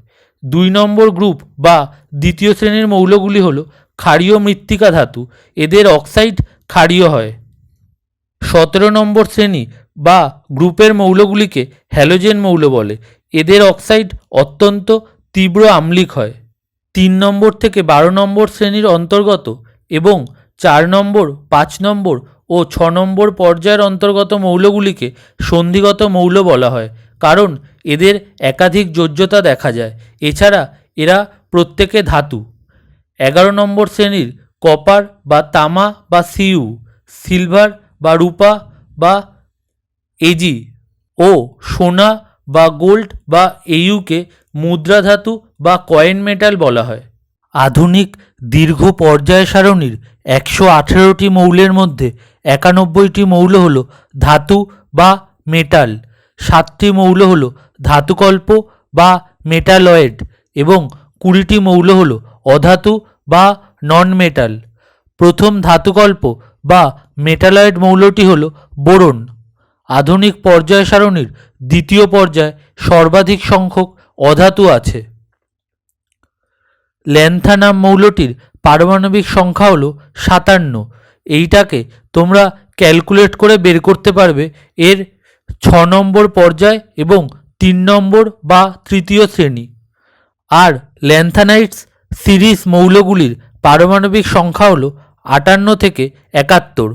2 নম্বর গ্রুপ বা দ্বিতীয় শ্রেণীর মৌলগুলি হলো ক্ষারীয় মৃত্তিকা ধাতু, এদের অক্সাইড ক্ষারীয় হয়। 17 নম্বর শ্রেণী বা গ্রুপের মৌলগুলিকে হ্যালোজেন মৌল বলে, এদের অক্সাইড অত্যন্ত তীব্র আম্লিক হয়। 3 নম্বর থেকে 12 নম্বর শ্রেণীর অন্তর্গত এবং 4 নম্বর, 5 নম্বর ও 6 নম্বর পর্যায়ের অন্তর্গত মৌলগুলিকে সন্ধিগত মৌল বলা হয়, কারণ এদের একাধিক যোজ্যতা দেখা যায়। এছাড়া এরা প্রত্যেকে ধাতু। 11 নম্বর শ্রেণীর কপার বা তামা বা সিউ, সিলভার বা রূপা বা এজি ও সোনা বা গোল্ড বা এইউকে মুদ্রা ধাতু বা কয়েন মেটাল বলা হয়। আধুনিক দীর্ঘ পর্যায় সারণীর 118টি মৌলের মধ্যে 91টি মৌল হলো ধাতু বা মেটাল, 7টি মৌল হলো ধাতুকল্প বা মেটালয়েড এবং 20টি মৌল হলো অধাতু বা নন মেটাল। প্রথম ধাতুকল্প বা মেটালয়েড মৌলটি হলো বোরন। আধুনিক পর্যায় সারণীর দ্বিতীয় পর্যায়ে সর্বাধিক সংখ্যক অধাতু আছে। ল্যান্থানাম মৌলটির পারমাণবিক সংখ্যা হলো 57। এইটাকে তোমরা ক্যালকুলেট করে বের করতে পারবে এর 6 নম্বর পর্যায় এবং 3 নম্বর বা তৃতীয় শ্রেণী। আর ল্যান্থানাইটস সিরিজ মৌলগুলির পারমাণবিক সংখ্যা হল 58 থেকে 71।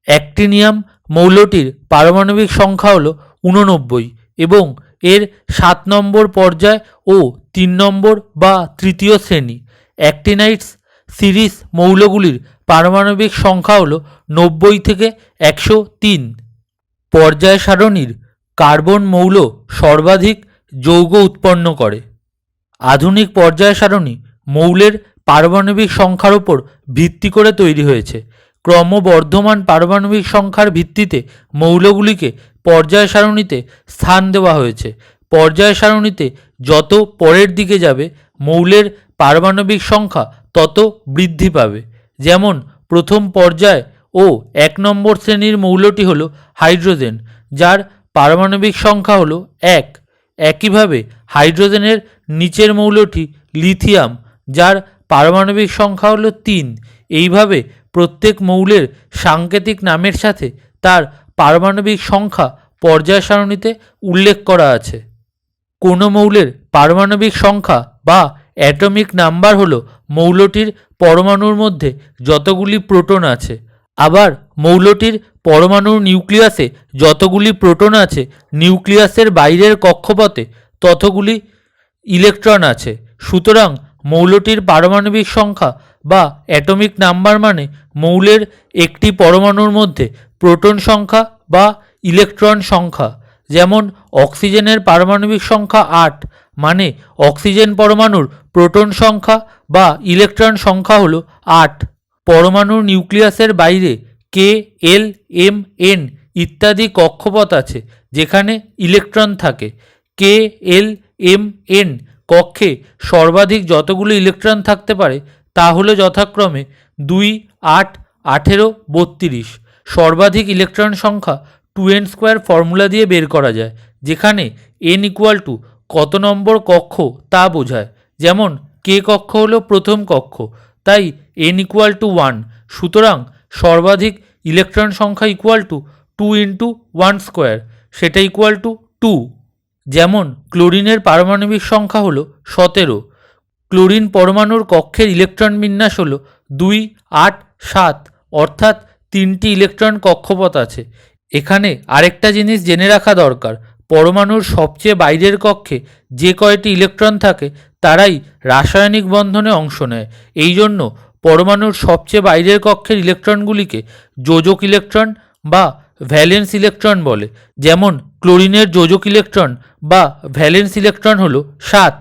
অ্যাক্টিনিয়াম মৌলটির পারমাণবিক সংখ্যা হল 89 এবং এর 7 নম্বর পর্যায় ও 3 নম্বর বা তৃতীয় শ্রেণী। অ্যাক্টিনাইটস সিরিজ মৌলগুলির পারমাণবিক সংখ্যা হল 90 থেকে 103। পর্যায় সারণীর কার্বন মৌল সর্বাধিক যৌগ উৎপন্ন করে। আধুনিক পর্যায় সারণী মৌলের পারমাণবিক সংখ্যার উপর ভিত্তি করে তৈরি হয়েছে। ক্রমবর্ধমান পারমাণবিক সংখ্যার ভিত্তিতে মৌলগুলিকে পর্যায় সারণীতে স্থান দেওয়া হয়েছে। পর্যায় সারণীতে যত পরের দিকে যাবে মৌলের পারমাণবিক সংখ্যা তত বৃদ্ধি পাবে। যেমন প্রথম পর্যায় ও 1 নম্বর শ্রেণীর মৌলটি হল হাইড্রোজেন, যার পারমাণবিক সংখ্যা হল 1। একইভাবে হাইড্রোজেনের নিচের মৌলটি লিথিয়াম, যার পারমাণবিক সংখ্যা হল 3। এইভাবে প্রত্যেক মৌলের সাংকেতিক নামের সাথে তার পারমাণবিক সংখ্যা পর্যায় সারণীতে উল্লেখ করা আছে। কোনো মৌলের পারমাণবিক সংখ্যা বা অ্যাটমিক নাম্বার হল মৌলটির পরমাণুর মধ্যে যতগুলি প্রোটন আছে। আবার মৌলটির পরমাণুর নিউক্লিয়াসে যতগুলি প্রোটন আছে, নিউক্লিয়াসের বাইরের কক্ষপথে ততগুলি ইলেকট্রন আছে। সুতরাং মৌলটির পারমাণবিক সংখ্যা বা অ্যাটমিক নাম্বার মানে মৌলের একটি পরমাণুর মধ্যে প্রোটন সংখ্যা বা ইলেকট্রন সংখ্যা। যেমন অক্সিজেনের পারমাণবিক সংখ্যা 8, মানে অক্সিজেন পরমাণুর প্রোটন সংখ্যা বা ইলেকট্রন সংখ্যা হল 8। পরমাণুর নিউক্লিয়াসের বাইরে কে, এল, এম, এন ইত্যাদি কক্ষপথ আছে যেখানে ইলেকট্রন থাকে। কে, এল, এম, এন কক্ষে সর্বাধিক যতগুলো ইলেকট্রন থাকতে পারে তা হলো যথাক্রমে 2, 8, 18, 32। সর্বাধিক ইলেকট্রন সংখ্যা 2n² ফর্মুলা দিয়ে বের করা যায়, যেখানে n = কত নম্বর কক্ষ তা বোঝায়। যেমন কে কক্ষ হলো প্রথম কক্ষ, তাই n = 1। সুতরাং সর্বাধিক ইলেকট্রন সংখ্যা = 2 × 1², সেটা = 2। যেমন ক্লোরিনের পারমাণবিক সংখ্যা হলো 17। ক্লোরিন পরমাণুর কক্ষের ইলেকট্রন বিন্যাস হলো 2, 8, 7, অর্থাৎ 3টি ইলেকট্রন কক্ষপথ আছে। এখানে আরেকটা জিনিস জেনে রাখা দরকার, পরমাণুর সবচেয়ে বাইরের কক্ষে যে কয়টি ইলেকট্রন থাকে তারাই রাসায়নিক বন্ধনে অংশ নেয়। এই জন্য পরমাণুর সবচেয়ে বাইরের কক্ষের ইলেকট্রনগুলিকে যোজক ইলেকট্রন বা ভ্যালেন্স ইলেকট্রন বলে। যেমন ক্লোরিনের যোজক ইলেকট্রন বা ভ্যালেন্স ইলেকট্রন হলো 7।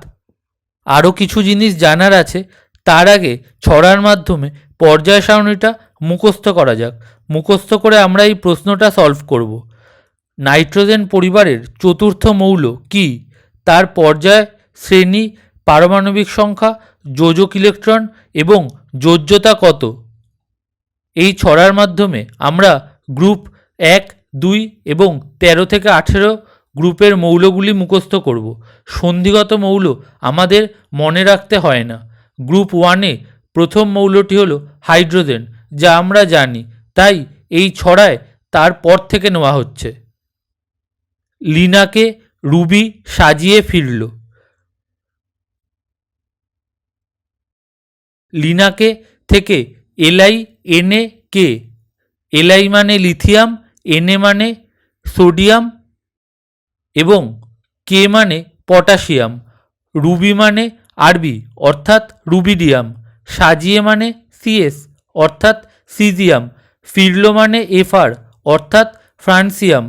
আরও কিছু জিনিস জানার আছে, তার আগে ছড়ার মাধ্যমে পর্যায় সারণীটা মুখস্থ করা যাক। মুখস্থ করে আমরা এই প্রশ্নটা সলভ করব। নাইট্রোজেন পরিবারের চতুর্থ মৌল কি? তার পর্যায়, শ্রেণী, পারমাণবিক সংখ্যা, যোজক ইলেকট্রন এবং যোজ্যতা কত? এই ছড়ার মাধ্যমে আমরা গ্রুপ 1, 2 এবং 13 থেকে 18 গ্রুপের মৌলগুলি মুখস্থ করব। সন্ধিগত মৌল আমাদের মনে রাখতে হয় না। গ্রুপ 1-এ প্রথম মৌলটি হলো হাইড্রোজেন, যা আমরা জানি, তাই এই ছড়ায় তার পর থেকে নেওয়া হচ্ছে। লিনাকে রুবি সাজিয়ে ফিরল। লিনাকে থেকে Li, Na, K। Li মানে লিথিয়াম, Na মানে সোডিয়াম এবং K মানে পটাশিয়াম। রুবি মানে আরবি অর্থাৎ রুবিডিয়াম। সাজিয়ে মানে Cs অর্থাৎ সিজিয়াম। ফিরল মানে Fr অর্থাৎ ফ্রান্সিয়াম।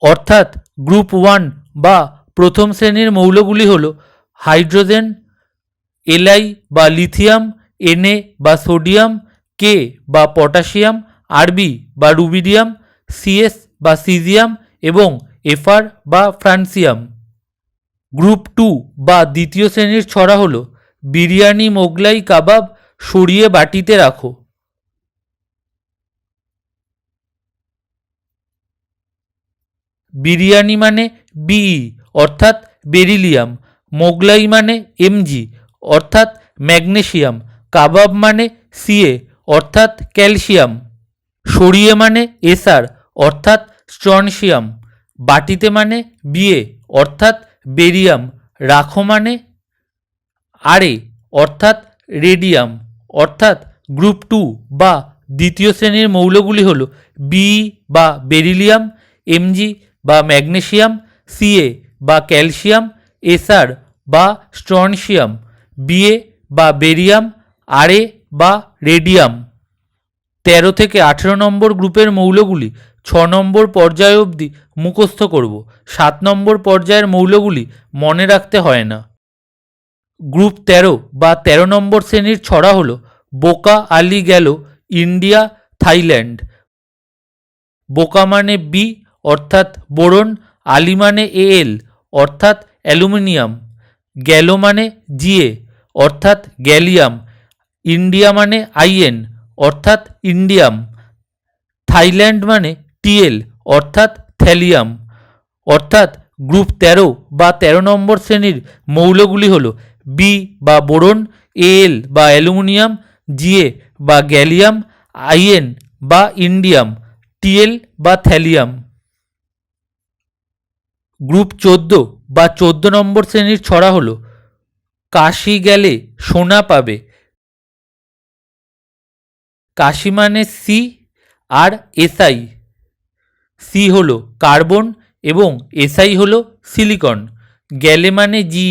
অর্থাৎ গ্রুপ 1 বা প্রথম শ্রেণীর মৌলগুলি হল হাইড্রোজেন, Li বা লিথিয়াম, Na বা সোডিয়াম, K বা পটাশিয়াম, আরবি বা রুবিডিয়াম, Cs বা সিজিয়াম এবং Fr বা ফ্রান্সিয়াম। গ্রুপ 2 বা দ্বিতীয় শ্রেণীর ছড়া হল বিরিয়ানি, মোগলাই, কাবাব সরিয়ে বাটিতে রাখো। বিরিয়ানি মানে Be অর্থাৎ বেরিলিয়াম। মোগলাই মানে Mg অর্থাৎ ম্যাগনেসিয়াম। কাবাব মানে Ca অর্থাৎ ক্যালসিয়াম। সরিয়ে মানে এসআর অর্থাৎ স্ট্রনশিয়াম, বাটিতে মানে বিএ অর্থাৎ বেরিয়াম, রাখো মানে আরএ অর্থাৎ রেডিয়াম। অর্থাৎ গ্রুপ 2 বা দ্বিতীয় শ্রেণীর মৌলগুলি হল বি বা বেরিলিয়াম, এমজি বা ম্যাগনেসিয়াম, সিএ বা ক্যালসিয়াম, এসআর বা স্ট্রনশিয়াম, বিএ বা বেরিয়াম, আরএ বা রেডিয়াম। 13 থেকে 18 নম্বর গ্রুপের মৌলগুলি 6 নম্বর পর্যায় অবধি মুখস্থ করব। 7 নম্বর পর্যায়ের মৌলগুলি মনে রাখতে হয় না। গ্রুপ 13 বা 13 নম্বর শ্রেণীর ছড়া হলো বোকা আলি গেল ইন্ডিয়া থাইল্যান্ড। বোকা মানে বি অর্থাৎ বোরন, আলি মানে এল অর্থাৎ অ্যালুমিনিয়াম, গেল মানে জিএ অর্থাৎ গ্যালিয়াম, ইন্ডিয়া মানে আইএন অর্থাৎ ইন্ডিয়াম, থাইল্যান্ড মানে টিএল অর্থাৎ থ্যালিয়াম। অর্থাৎ গ্রুপ 13 বা 13 নম্বর শ্রেণীর মৌলগুলি হল বি বা বোরন, এল বা অ্যালুমিনিয়াম, জিএ বা গ্যালিয়াম, আইএন বা ইন্ডিয়াম, টিএল বা থ্যালিয়াম। গ্রুপ 14 বা 14 নম্বর শ্রেণীর ছড়া হল কাশি গেলে সোনা পাবে। কাশি মানে সি আর এসআই। সি হল কার্বন এবং এসআই হল সিলিকন। গেলে মানে জি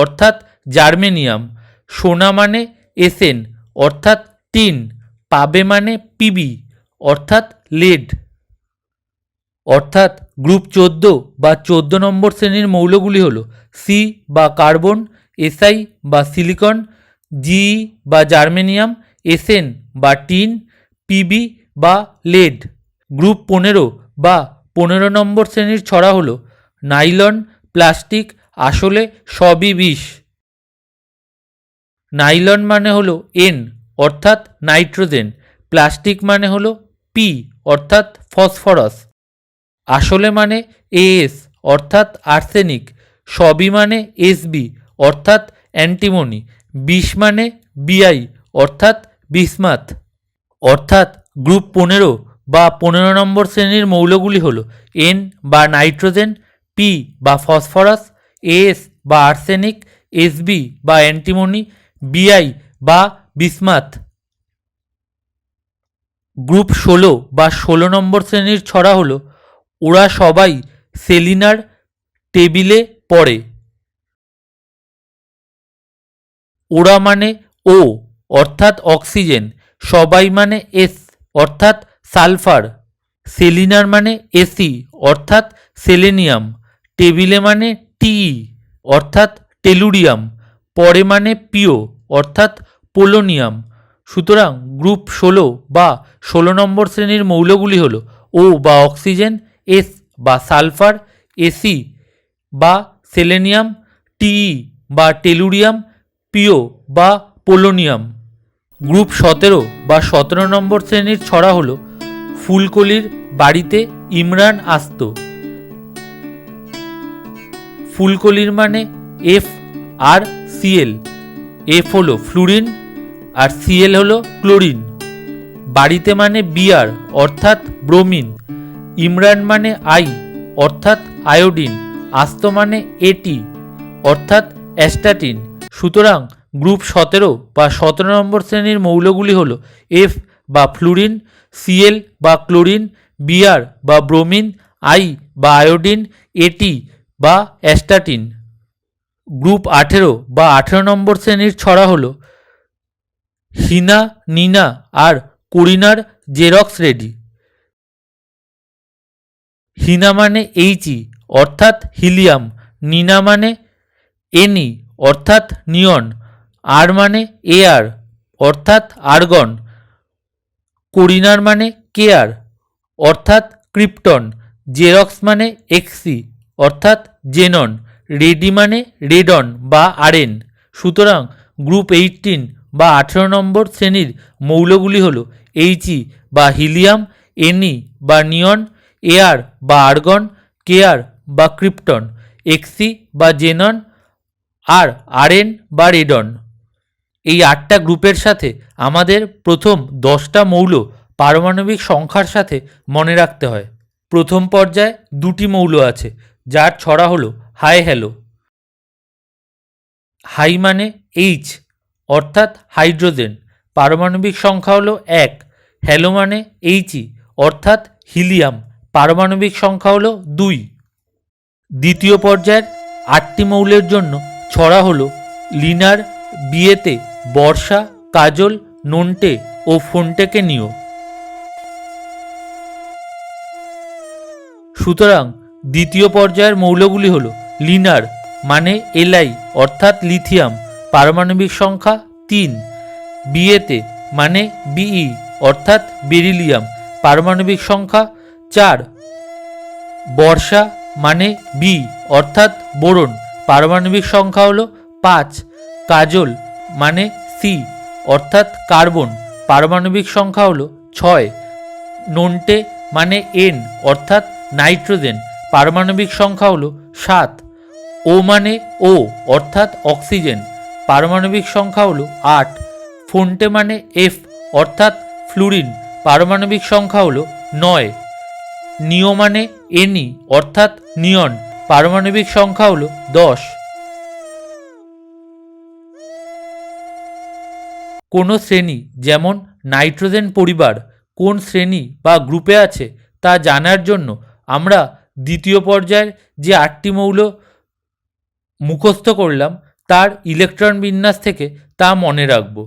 অর্থাৎ জার্মেনিয়াম। সোনা মানে এসএন অর্থাৎ টিন। পাবে মানে পিবি অর্থাৎ লেড। অর্থাৎ গ্রুপ 14 বা 14 নম্বর শ্রেণীর মৌলগুলি হল সি বা কার্বন, এসআই বা সিলিকন, জি বা জার্মেনিয়াম, এসএন বা টিন, পিবি বা লেড। গ্রুপ 15 বা 15 নম্বর শ্রেণীর ছড়া হল নাইলন, প্লাস্টিক আসলে সবই বিষ। নাইলন মানে হলো এন অর্থাৎ নাইট্রোজেন, প্লাস্টিক মানে হলো পি অর্থাৎ ফসফরাস, আসলে মানে এএস অর্থাৎ আর্সেনিক, সবই মানে এসবি অর্থাৎ অ্যান্টিমনি, বিষ মানে বিআই অর্থাৎ বিসমাথ। অর্থাৎ গ্রুপ 15 বা 15 নম্বর শ্রেণীর মৌলগুলি হল এন বা নাইট্রোজেন, পি বা ফসফরাস, এস বা আর্সেনিক, এসবি বা অ্যান্টিমনি, বিআই বা বিসমাথ। গ্রুপ 16 বা 16 নম্বর শ্রেণীর ছড়া হলো ওরা সবাই সেলিনার টেবিলে পড়ে। ওরা মানে ও অর্থাৎ অক্সিজেন, সবাই মানে এস অর্থাৎ সালফার, সেলিনার মানে এসি অর্থাৎ সেলেনিয়াম, টেবিলে মানে টিই অর্থাৎ টেলুরিয়াম, পরে মানে পিও অর্থাৎ পোলোনিয়াম। সুতরাং গ্রুপ 16 বা 16 নম্বর শ্রেণীর মৌলগুলি হল ও বা অক্সিজেন, এস বা সালফার, এসি বা সেলেনিয়াম, টিই বা টেলুরিয়াম, পিও বা পোলোনিয়াম। গ্রুপ 17 বা 17 নম্বর শ্রেণীর ছড়া হল ফুলকলির বাড়িতে ইমরান আসতো। ফুলকলির মানে এফ আর সিএল, এফ হলো ফ্লুরিন আর সিএল হলো ক্লোরিন, বাড়িতে মানে বিআর অর্থাৎ ব্রোমিন, ইমরান মানে আই অর্থাৎ আয়োডিন, আস্ত মানে এটি অর্থাৎ অ্যাস্টাটিন। সুতরাং গ্রুপ 17 বা 17 নম্বর শ্রেণীর মৌলগুলি হল এফ বা ফ্লুরিন, সিএল বা ক্লোরিন, বিআর বা ব্রোমিন, আই বা আয়োডিন, এটি বা অ্যাস্টাটিন। গ্রুপ 18 বা 18 নম্বর শ্রেণীর ছড়া হল হিনা, নিনা আর করিনার জেরক্স রেডি। হিনা মানে এইচই অর্থাৎ হিলিয়াম, নিনা মানে এনই অর্থাৎ নিয়ন, আর মানে এয়ার অর্থাৎ আর্গন, করিনার মানে কেয়ার অর্থাৎ ক্রিপ্টন, জেরক্স মানে এক্সি অর্থাৎ জেনন, রেডি মানে রেডন বা আরএন। সুতরাং গ্রুপ 18 বা 18 নম্বর শ্রেণীর মৌলগুলি হল এইচই বা হিলিয়াম, এনই বা নিয়ন, এয়ার বা আর্গন, কেয়ার বা ক্রিপ্টন, এক্সি বা জেনন আর আরএন বা রেডন। এই 8টা গ্রুপের সাথে আমাদের প্রথম 10টা মৌল পারমাণবিক সংখ্যার সাথে মনে রাখতে হয়। প্রথম পর্যায়ে দুটি মৌল আছে যার ছড়া হলো হাই হ্যালো। হাই মানে এইচ অর্থাৎ হাইড্রোজেন, পারমাণবিক সংখ্যা হলো 1। হ্যালো মানে এইচই অর্থাৎ হিলিয়াম, পারমাণবিক সংখ্যা হলো 2। দ্বিতীয় পর্যায়ের 8টি মৌলের জন্য ছড়া হলো লিনার, বিয়েতে বর্ষা, কাজল, নোন্টে ও ফোনটেকে নিও। সুতরাং দ্বিতীয় পর্যায়ের মৌলগুলি হলো লিনার মানে এলআই অর্থাৎ লিথিয়াম, পারমাণবিক সংখ্যা 3। বিয়েতে মানে বিই অর্থাৎ বেরিলিয়াম, পারমাণবিক সংখ্যা 4। বর্ষা মানে বি অর্থাৎ বোরন, পারমাণবিক সংখ্যা হলো 5। কাজল মানে সি অর্থাৎ কার্বন, পারমাণবিক সংখ্যা হলো 6। নোন্টে মানে এন অর্থাৎ নাইট্রোজেন, পারমাণবিক সংখ্যা হলো 7। ও মানে ও অর্থাৎ অক্সিজেন, পারমাণবিক সংখ্যা হলো 8। ফোনটে মানে এফ অর্থাৎ ফ্লুরিন, পারমাণবিক সংখ্যা হলো 9। নিও মানে এনি অর্থাৎ নিয়ন, পারমাণবিক সংখ্যা হলো 10। কোনো শ্রেণী যেমন নাইট্রোজেন পরিবার কোন শ্রেণী বা গ্রুপে আছে তা জানার জন্য আমরা দ্বিতীয় পর্যায়ের যে 8টি মৌল মুখস্থ করলাম তার ইলেকট্রন বিন্যাস থেকে তা মনে রাখব।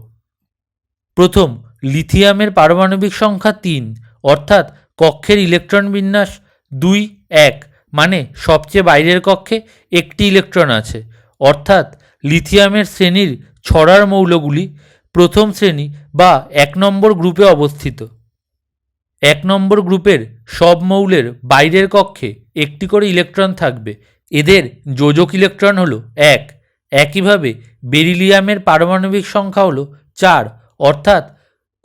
প্রথম, লিথিয়ামের পারমাণবিক সংখ্যা 3 অর্থাৎ কক্ষের ইলেকট্রন বিন্যাস 2-1 মানে সবচেয়ে বাইরের কক্ষে একটি ইলেকট্রন আছে, অর্থাৎ লিথিয়ামের শ্রেণীর ছড়ার মৌলগুলি প্রথম শ্রেণী বা 1 নম্বর গ্রুপে অবস্থিত। 1 নম্বর গ্রুপের সব মৌলের বাইরের কক্ষে একটি করে ইলেকট্রন থাকবে, এদের যোজক ইলেকট্রন হলো 1। একইভাবে বেরিলিয়ামের পারমাণবিক সংখ্যা হলো 4 অর্থাৎ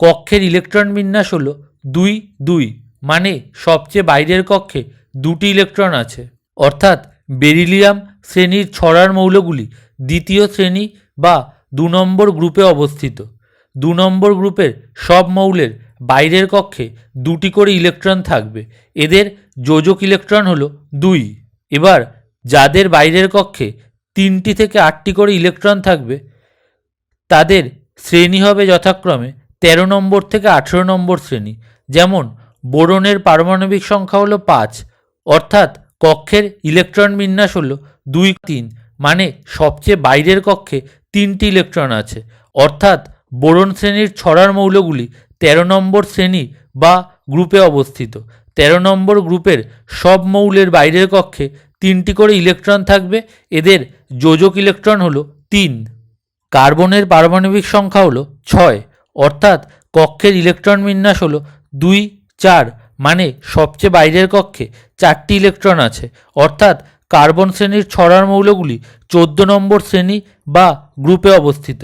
কক্ষের ইলেকট্রন বিন্যাস হলো 2-2 মানে সবচেয়ে বাইরের কক্ষে 2টি ইলেকট্রন আছে, অর্থাৎ বেরিলিয়াম শ্রেণীর ছড়ার মৌলগুলি দ্বিতীয় শ্রেণী বা 2 নম্বর গ্রুপে অবস্থিত। 2 নম্বর গ্রুপের সব মৌলের বাইরের কক্ষে 2টি করে ইলেকট্রন থাকবে, এদের যোজক ইলেকট্রন হলো 2। এবার যাদের বাইরের কক্ষে 3টি থেকে 8টি করে ইলেকট্রন থাকবে তাদের শ্রেণী হবে যথাক্রমে 13 নম্বর থেকে 18 নম্বর শ্রেণী। যেমন বোরনের পারমাণবিক সংখ্যা হলো 5 অর্থাৎ কক্ষের ইলেকট্রন বিন্যাস হলো 2-3 মানে সবচেয়ে বাইরের কক্ষে 3টি ইলেকট্রন আছে, অর্থাৎ বোরন শ্রেণীর ছড়ার মৌলগুলি 13 নম্বর শ্রেণী বা গ্রুপে অবস্থিত। 13 নম্বর গ্রুপের সব মৌলের বাইরের কক্ষে 3টি করে ইলেকট্রন থাকবে, এদের যোজক ইলেকট্রন হলো 3। কার্বনের পারমাণবিক সংখ্যা হলো 6 অর্থাৎ কক্ষের ইলেকট্রন বিন্যাস হলো 2-4 মানে সবচেয়ে বাইরের কক্ষে 4টি ইলেকট্রন আছে, অর্থাৎ কার্বন শ্রেণীর ছড়ার মৌলগুলি 14 নম্বর শ্রেণী বা গ্রুপে অবস্থিত।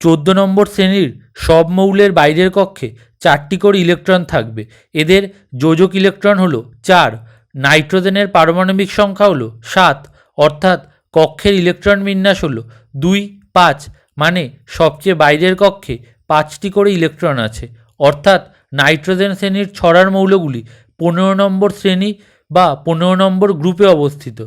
14 নম্বর শ্রেণীর সব মৌলের বাইরের কক্ষে 4টি করে ইলেকট্রন থাকবে, এদের যোজক ইলেকট্রন হলো 4। নাইট্রোজেনের পারমাণবিক সংখ্যা হলো 7 অর্থাৎ কক্ষের ইলেকট্রন বিন্যাস হলো 2-5 মানে সবচেয়ে বাইরের কক্ষে 5টি করে ইলেকট্রন আছে, অর্থাৎ নাইট্রোজেন শ্রেণীর ছড়ার মৌলগুলি 15 নম্বর শ্রেণী বা 15 নম্বর গ্রুপে অবস্থিত।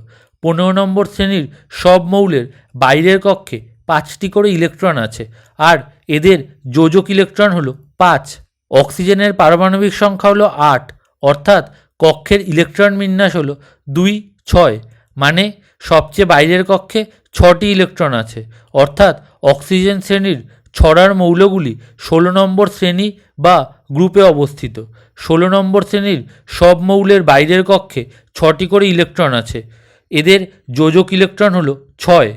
15 নম্বর শ্রেণীর সব মৌলের বাইরের কক্ষে 5টি করে ইলেকট্রন আছে আর এদের যোজক ইলেকট্রন হলো 5। অক্সিজেনের পারমাণবিক সংখ্যা হলো 8 অর্থাৎ কক্ষের ইলেকট্রন বিন্যাস হলো 2-6 মানে সবচেয়ে বাইরের কক্ষে 6টি ইলেকট্রন আছে, অর্থাৎ অক্সিজেন শ্রেণীর ছড়ার মৌলগুলি 16 নম্বর শ্রেণী বা গ্রুপে অবস্থিত। 16 নম্বর শ্রেণীর সব মৌলের বাইরের কক্ষে 6টি করে ইলেকট্রন আছে, এদের যোজক ইলেকট্রন হলো 6।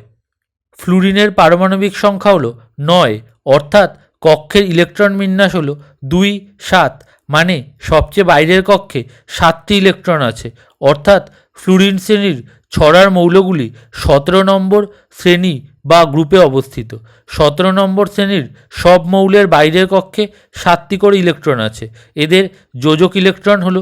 ফ্লুরিনের পারমাণবিক সংখ্যা হলো 9 অর্থাৎ কক্ষের ইলেকট্রন বিন্যাস হলো 2-7 মানে সবচেয়ে বাইরের কক্ষে 7টি ইলেকট্রন আছে, অর্থাৎ ফ্লুরিন শ্রেণীর ছড়ার মৌলগুলি 17 নম্বর শ্রেণী বা গ্রুপে অবস্থিত। 17 নম্বর শ্রেণীর সব মৌলের বাইরের কক্ষে 7টি করে ইলেকট্রন আছে, এদের যোজক ইলেকট্রন হলো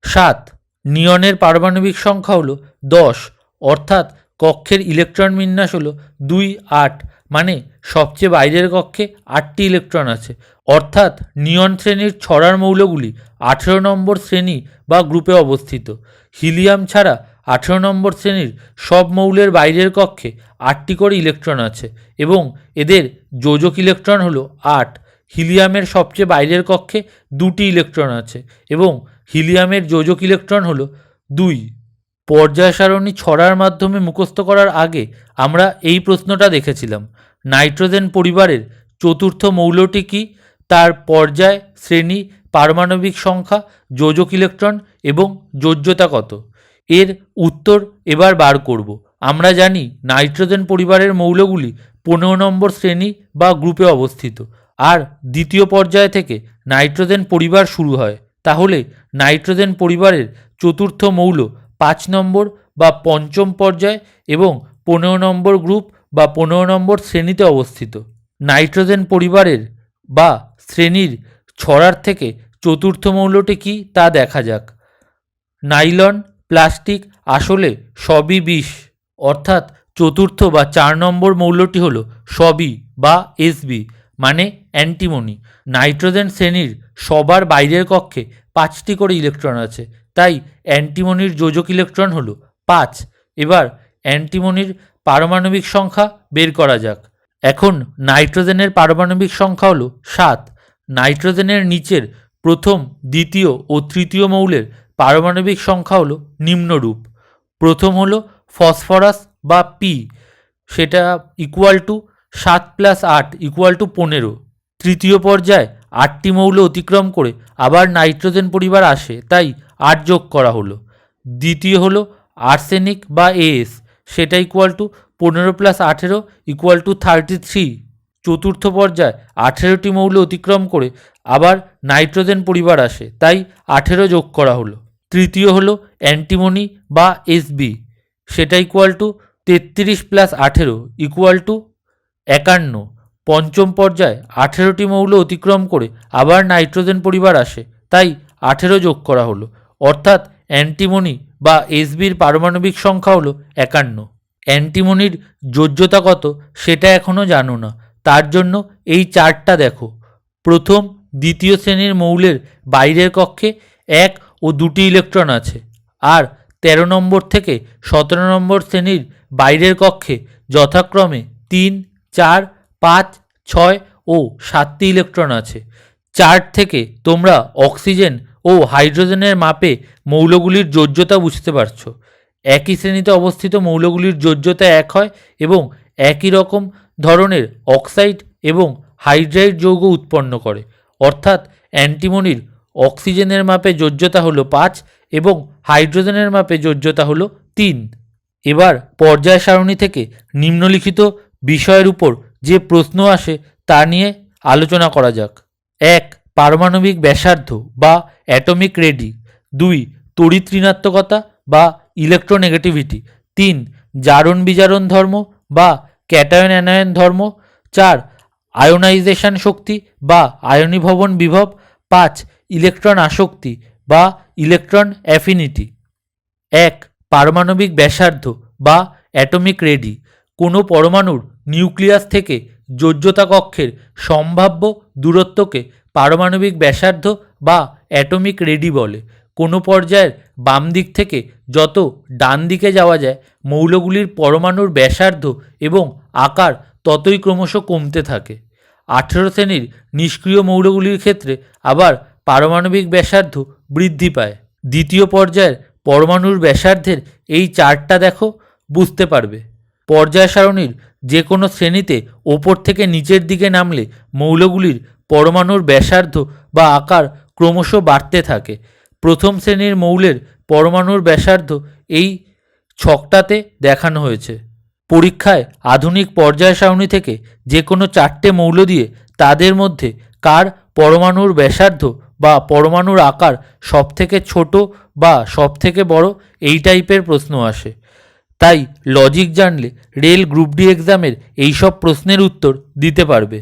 7। নিয়নের পারমাণবিক সংখ্যা হলো 10 অর্থাৎ কক্ষের ইলেকট্রন বিন্যাস হলো 2-8 মানে সবচেয়ে বাইরের কক্ষে 8টি ইলেকট্রন আছে। অর্থাৎ নিয়ন শ্রেণীর ছড়ার মৌলগুলি 18 নম্বর শ্রেণী বা গ্রুপে অবস্থিত। হিলিয়াম ছাড়া 18 নম্বর শ্রেণীর সব মৌলের বাইরের কক্ষে 8টি করে ইলেকট্রন আছে এবং এদের যোজক ইলেকট্রন হলো 8। হিলিয়ামের সবচেয়ে বাইরের কক্ষে 2টি ইলেকট্রন আছে এবং হিলিয়ামের যোজক ইলেকট্রন হলো 2। পর্যায় সারণী ছড়ার মাধ্যমে মুখস্থ করার আগে আমরা এই প্রশ্নটা দেখেছিলাম, নাইট্রোজেন পরিবারের চতুর্থ মৌলটি কি, তার পর্যায়, শ্রেণী, পারমাণবিক সংখ্যা, যোজক ইলেকট্রন এবং যোজ্যতা কত। এর উত্তর এবার বার করব। আমরা জানি নাইট্রোজেন পরিবারের মৌলগুলি 15 নম্বর শ্রেণী বা গ্রুপে অবস্থিত আর দ্বিতীয় পর্যায় থেকে নাইট্রোজেন পরিবার শুরু হয়। তাহলে নাইট্রোজেন পরিবারের চতুর্থ মৌল 5 নম্বর বা পঞ্চম পর্যায় এবং 15 নম্বর গ্রুপ বা 15 নম্বর শ্রেণীতে অবস্থিত। নাইট্রোজেন পরিবারের বা শ্রেণীর ছড়ার থেকে চতুর্থ মৌলটি কি তা দেখা যাক। নাইলন, প্লাস্টিক আসলে সবই বিষ, অর্থাৎ চতুর্থ বা 4 নম্বর মৌলটি হলো সবই বা এসবি মানে অ্যান্টিমনি। নাইট্রোজেন শ্রেণীর সবার বাইরের কক্ষে 5টি করে ইলেকট্রন আছে, তাই অ্যান্টিমনির যোজক ইলেকট্রন হলো 5। এবার অ্যান্টিমনির পারমাণবিক সংখ্যা বের করা যাক। এখন নাইট্রোজেনের পারমাণবিক সংখ্যা হলো 7। নাইট্রোজেনের নিচের প্রথম, দ্বিতীয় ও তৃতীয় মৌলের পারমাণবিক সংখ্যা হলো নিম্নরূপ। প্রথম হলো ফসফরাস বা পি, সেটা ইকুয়াল টু 7 + 8 = 15। তৃতীয় পর্যায়ে 8টি মৌল অতিক্রম করে আবার নাইট্রোজেন পরিবার আসে, তাই 8 যোগ করা হলো। দ্বিতীয় হলো আর্সেনিক বা এস, সেটা ইকুয়াল টু 15 + 18 = 33। চতুর্থ পর্যায়ে 18টি মৌল অতিক্রম করে আবার নাইট্রোজেন পরিবার আসে, তাই 18 যোগ করা হলো। তৃতীয় হলো অ্যান্টিমনি বা এসবি, সেটা ইকুয়াল টু 33 + 18 = 51। পঞ্চম পর্যায়ে 18টি মৌল অতিক্রম করে আবার নাইট্রোজেন পরিবার আসে, তাই 18 যোগ করা হলো। অর্থাৎ অ্যান্টিমনি বা এসবির পারমাণবিক সংখ্যা হলো 51। অ্যান্টিমনির যোজ্যতা কত সেটা এখনও জানো না, তার জন্য এই চার্টটা দেখো। প্রথম, দ্বিতীয় শ্রেণীর মৌলের বাইরের কক্ষে 1 ও 2টি ইলেকট্রন আছে আর 13 নম্বর থেকে 17 নম্বর শ্রেণীর বাইরের কক্ষে যথাক্রমে 3, 4, 5, 6 ও 7টি ইলেকট্রন আছে। চার্ট থেকে তোমরা অক্সিজেন ও হাইড্রোজেনের মাপে মৌলগুলির যোজ্যতা বুঝতে পারছো। একই শ্রেণীতে অবস্থিত মৌলগুলির যোজ্যতা এক হয় এবং একই রকম ধরনের অক্সাইড এবং হাইড্রাইড যৌগ উৎপন্ন করে। অর্থাৎ অ্যান্টিমনির অক্সিজেনের মাপে যোজ্যতা হলো 5 এবং হাইড্রোজেনের মাপে যোজ্যতা হলো 3। এবার পর্যায় সারণী থেকে নিম্নলিখিত বিষয়ের উপর যে প্রশ্ন আসে তা নিয়ে আলোচনা করা যাক। 1. পারমাণবিক ব্যাসার্ধ বা অ্যাটমিক রেডি। 2. তড়িৎ ঋণাত্মকতা বা ইলেকট্রোনেগেটিভিটি। 3. জারণ বিজারণ ধর্ম বা ক্যাটায়ন অ্যানায়ন ধর্ম। 4. আয়োনাইজেশন শক্তি বা আয়নীভবন বিভব। 5. ইলেকট্রন আসক্তি বা ইলেকট্রন অ্যাফিনিটি। 1. পারমাণবিক ব্যাসার্ধ বা অ্যাটমিক রেডি। কোনো পরমাণুর নিউক্লিয়াস থেকে যোজ্যতা কক্ষের সম্ভাব্য দূরত্বকে পারমাণবিক ব্যাসার্ধ বা অ্যাটমিক রেডি বলে। কোনো পর্যায়ের বাম দিক থেকে যত ডান দিকে যাওয়া যায় মৌলগুলির পরমাণুর ব্যাসার্ধ এবং আকার ততই ক্রমশ কমতে থাকে। 18 শ্রেণীর নিষ্ক্রিয় মৌলগুলির ক্ষেত্রে আবার পারমাণবিক ব্যাসার্ধ বৃদ্ধি পায়। দ্বিতীয় পর্যায়ের পরমাণুর ব্যাসার্ধের এই চার্টটা দেখো, বুঝতে পারবে। পর্যায় সারণীর যে কোনো শ্রেণীতে ওপর থেকে নিচের দিকে নামলে মৌলগুলির পরমাণুর ব্যাসার্ধ বা আকার ক্রমশ বাড়তে থাকে। প্রথম শ্রেণীর মৌলের পরমাণুর ব্যাসার্ধ এই ছকটাতে দেখানো হয়েছে। পরীক্ষায় আধুনিক পর্যায় সারণী থেকে যে কোনো 4টে মৌল দিয়ে তাদের মধ্যে কার পরমাণুর ব্যাসার্ধ বা পরমাণুর আকার সবথেকে ছোট বা সবথেকে বড়, এই টাইপের প্রশ্ন আসে। তাই লজিক জানলে রেল গ্রুপ ডি এক্সামের এইসব প্রশ্নের উত্তর দিতে পারবে।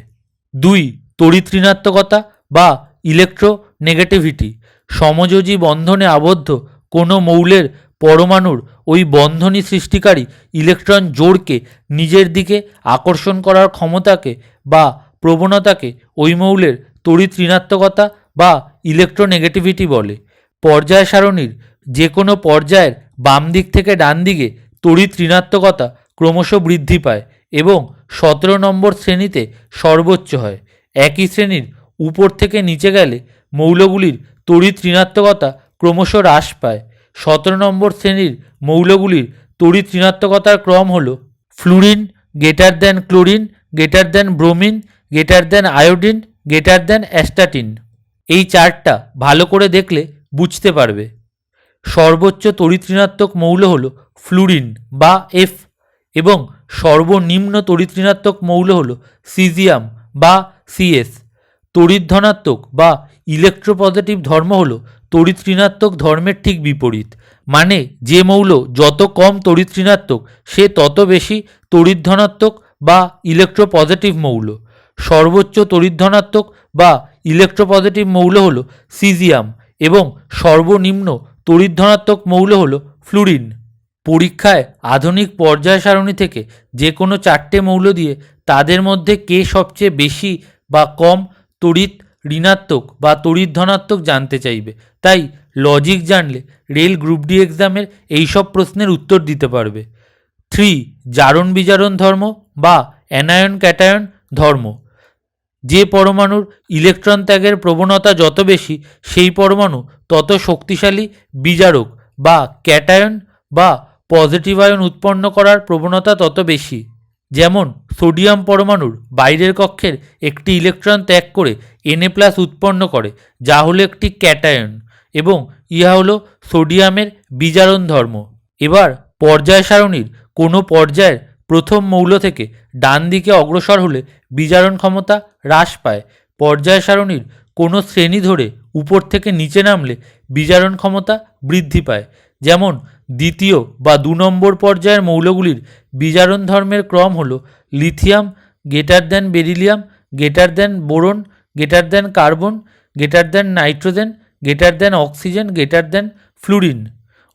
2. তড়িৎ ঋণাত্মকতা বা ইলেকট্রোনেগেটিভিটি। সমযোজী বন্ধনে আবদ্ধ কোনো মৌলের পরমাণুর ওই বন্ধনী সৃষ্টিকারী ইলেকট্রন জোড়কে নিজের দিকে আকর্ষণ করার ক্ষমতাকে বা প্রবণতাকে ওই মৌলের তড়িৎ ঋণাত্মকতা বা ইলেকট্রোনেগেটিভিটি বলে। পর্যায় সারণীর যে কোনো পর্যায়ের বাম দিক থেকে ডান দিকে তড়িৎ ঋণাত্মকতা ক্রমশ বৃদ্ধি পায় এবং 17 নম্বর শ্রেণীতে সর্বোচ্চ হয়। একই শ্রেণীর উপর থেকে নিচে গেলে মৌলগুলির তড়িৎ ঋণাত্মকতা ক্রমশ হ্রাস পায়। 17 নম্বর শ্রেণীর মৌলগুলির তড়িৎ ঋণাত্মকতার ক্রম হল fluorine greater than chlorine greater than bromine greater than iodine greater than astatine. এই চার্টটা ভালো করে দেখলে বুঝতে পারবে। সর্বোচ্চ তড়িৎ ঋণাত্মক মৌল হল ফ্লুরিন বা এফ এবং সর্বনিম্ন তড়িৎ ঋণাত্মক মৌল হল সিজিয়াম বা সিএস। তড়িৎ ধনাত্মক বা ইলেকট্রোপজিটিভ ধর্ম হল তড়িৎ ঋণাত্মক ধর্মের ঠিক বিপরীত। মানে যে মৌল যত কম তড়িৎ ঋণাত্মক সে তত বেশি তড়িৎ ধনাত্মক বা ইলেকট্রোপজিটিভ মৌল। সর্বোচ্চ তড়িৎ ধনাত্মক বা ইলেকট্রোপজিটিভ মৌল হল সিজিয়াম এবং সর্বনিম্ন তড়িৎ ধনাত্মক মৌল হল ফ্লুরিন। পরীক্ষায় আধুনিক পর্যায় সারণী থেকে যে কোনো 4টে মৌল দিয়ে তাদের মধ্যে কে সবচেয়ে বেশি বা কম তড়িৎ ঋণাত্মক বা তড়িৎ ধনাত্মক জানতে চাইবে। তাই লজিক জানলে রেল গ্রুপ ডি এক্সামের এইসব প্রশ্নের উত্তর দিতে পারবে। 3. জারণ বিজারণ ধর্ম বা অ্যানায়ন ক্যাটায়ন ধর্ম। যে পরমাণুর ইলেকট্রন ত্যাগের প্রবণতা যত বেশি সেই পরমাণু তত শক্তিশালী বিজারক বা ক্যাটায়ন বা পজিটিভ আয়ন উৎপন্ন করার প্রবণতা তত বেশি। যেমন সোডিয়াম পরমাণুর বাইরের কক্ষের একটি ইলেকট্রন ত্যাগ করে Na+ উৎপন্ন করে, যা হলো একটি ক্যাটায়ন এবং ইহা হলো সোডিয়ামের বিজারণ ধর্ম। এবার পর্যায় সারণীর কোনো পর্যায়ের প্রথম মৌল থেকে ডান দিকে অগ্রসর হলে বিজারণ ক্ষমতা হ্রাস পায়। পর্যায় সারণীর কোনো শ্রেণী ধরে উপর থেকে নিচে নামলে বিজারণ ক্ষমতা বৃদ্ধি পায়। যেমন দ্বিতীয় বা 2 নম্বর পর্যায়ের মৌলগুলির বিজারণ ধর্মের ক্রম হল lithium greater than beryllium greater than boron greater than carbon greater than nitrogen greater than oxygen greater than fluorine.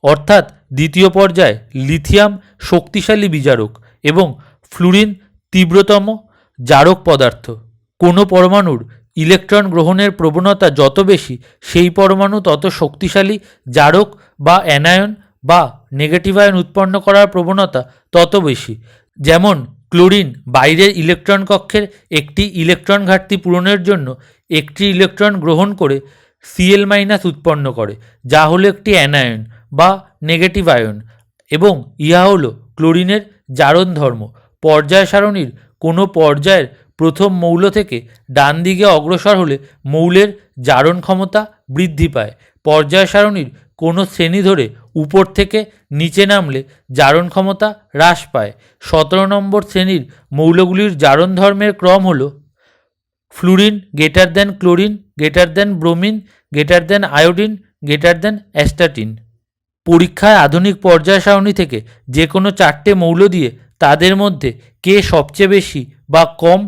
অর্থাৎ দ্বিতীয় পর্যায়ে লিথিয়াম শক্তিশালী বিজারক এবং ফ্লুরিন তীব্রতম জারক পদার্থ। কোনো পরমাণুর ইলেকট্রন গ্রহণের প্রবণতা যত বেশি সেই পরমাণু তত শক্তিশালী জারক বা অ্যানায়ন বা নেগেটিভ আয়ন উৎপন্ন করার প্রবণতা তত বেশি। যেমন ক্লোরিন বাইরের ইলেকট্রন কক্ষের একটি ইলেকট্রন ঘাটতি পূরণের জন্য একটি ইলেকট্রন গ্রহণ করে Cl- উৎপন্ন করে, যা হলো একটি অ্যানায়ন বা নেগেটিভ আয়ন এবং ইহা হলো ক্লোরিনের জারণ ধর্ম। পর্যায় সারণীর কোনো পর্যায়ের প্রথম মৌল থেকে ডান দিকে অগ্রসর হলে মৌলের জারণ ক্ষমতা বৃদ্ধি পায়। পর্যায় সারণীর কোনো শ্রেণী ধরে উপর থেকে নিচে নামলে জারণ ক্ষমতা হ্রাস পায়। 17 নম্বর শ্রেণীর মৌলগুলির জারণ ধর্মের ক্রম হল fluorine greater than chlorine greater than bromine greater than iodine greater than astatine. পরীক্ষায় আধুনিক পর্যায় সারণী থেকে যে কোনো 4টে মৌল দিয়ে তাদের মধ্যে কে সবচেয়ে বেশি বা কম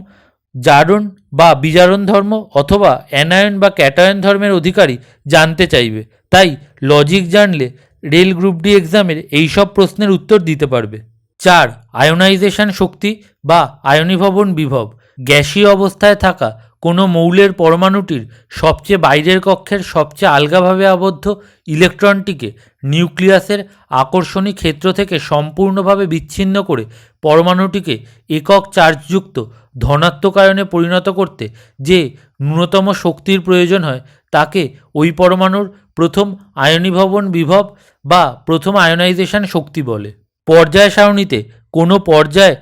জারণ বা বিজারণ ধর্ম অথবা অ্যানায়ন বা ক্যাটায়ন ধর্মের অধিকারী জানতে চাইবে। তাই লজিক জানলে রেল গ্রুপ ডি এক্সামের এইসব প্রশ্নের উত্তর দিতে পারবে। 4. আয়োনাইজেশন শক্তি বা আয়নীভবন বিভব। গ্যাসীয় অবস্থায় থাকা কোনো মৌলের পরমাণুটির সবচেয়ে বাইরের কক্ষের সবচেয়ে আলগাভাবে আবদ্ধ ইলেকট্রনটিকে নিউক্লিয়াসের আকর্ষণী ক্ষেত্র থেকে সম্পূর্ণভাবে বিচ্ছিন্ন করে পরমাণুটিকে একক চার্জযুক্ত ধনাত্মক আয়নে পরিণত করতে যে ন্যূনতম শক্তির প্রয়োজন হয় তাকে ওই পরমাণুর প্রথম আয়নীভবন বিভব বা প্রথম আয়োনাইজেশন শক্তি বলে। পর্যায় সারণীতে কোনো পর্যায়ে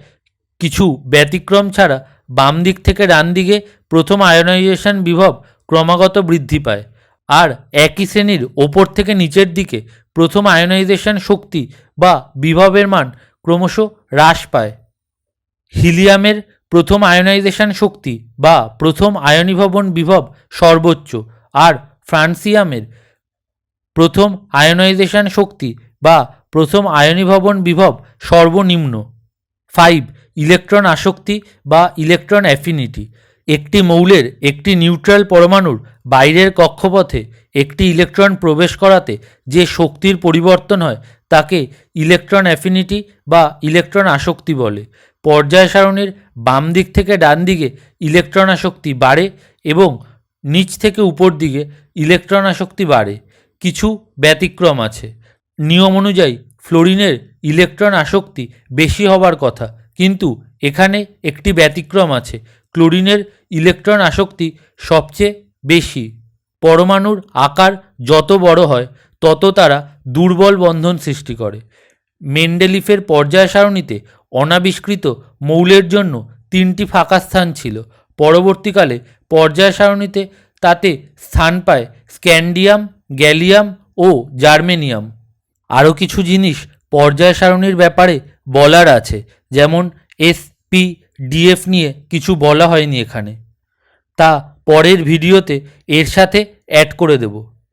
কিছু ব্যতিক্রম ছাড়া বাম দিক থেকে ডান দিকে প্রথম আয়োনাইজেশন বিভব ক্রমাগত বৃদ্ধি পায়, আর একই শ্রেণীর ওপর থেকে নিচের দিকে প্রথম আয়োনাইজেশন শক্তি বা বিভবের মান ক্রমশ হ্রাস পায়। হিলিয়ামের প্রথম আয়োনাইজেশন শক্তি বা প্রথম আয়নীভবন বিভব সর্বোচ্চ, আর ফ্রান্সিয়ামের প্রথম আয়োনাইজেশন শক্তি বা প্রথম আয়নীভবন বিভব সর্বনিম্ন। 5. ইলেকট্রন আসক্তি বা ইলেকট্রন অ্যাফিনিটি। একটি মৌলের একটি নিউট্রাল পরমাণুর বাইরের কক্ষপথে একটি ইলেকট্রন প্রবেশ করাতে যে শক্তির পরিবর্তন হয় তাকে ইলেকট্রন অ্যাফিনিটি বা ইলেকট্রন আসক্তি বলে। পর্যায় সারণীর বাম দিক থেকে ডান দিকে ইলেকট্রন আসক্তি বাড়ে এবং নিচ থেকে উপর দিকে ইলেকট্রন আসক্তি বাড়ে। কিছু ব্যতিক্রম আছে। নিয়ম অনুযায়ী ফ্লোরিনের ইলেকট্রন আসক্তি বেশি হবার কথা, কিন্তু এখানে একটি ব্যতিক্রম আছে। ক্লোরিনের ইলেকট্রন আসক্তি সবচেয়ে বেশি। পরমাণুর আকার যত বড় হয় তত তারা দুর্বল বন্ধন সৃষ্টি করে। মেন্ডেলিফের পর্যায় সারণীতে অনাবিষ্কৃত মৌলের জন্য 3টি ফাঁকা স্থান ছিল। পরবর্তীকালে পর্যায় সারণীতে তাতে স্থান পায় স্ক্যান্ডিয়াম, গ্যালিয়াম ও জার্মেনিয়াম। আরও কিছু জিনিস পর্যায় সারণীর ব্যাপারে বলার আছে, যেমন SPDF নিয়ে কিছু বলা হয়নি এখানে, তা পরের ভিডিওতে এর সাথে অ্যাড করে দেব।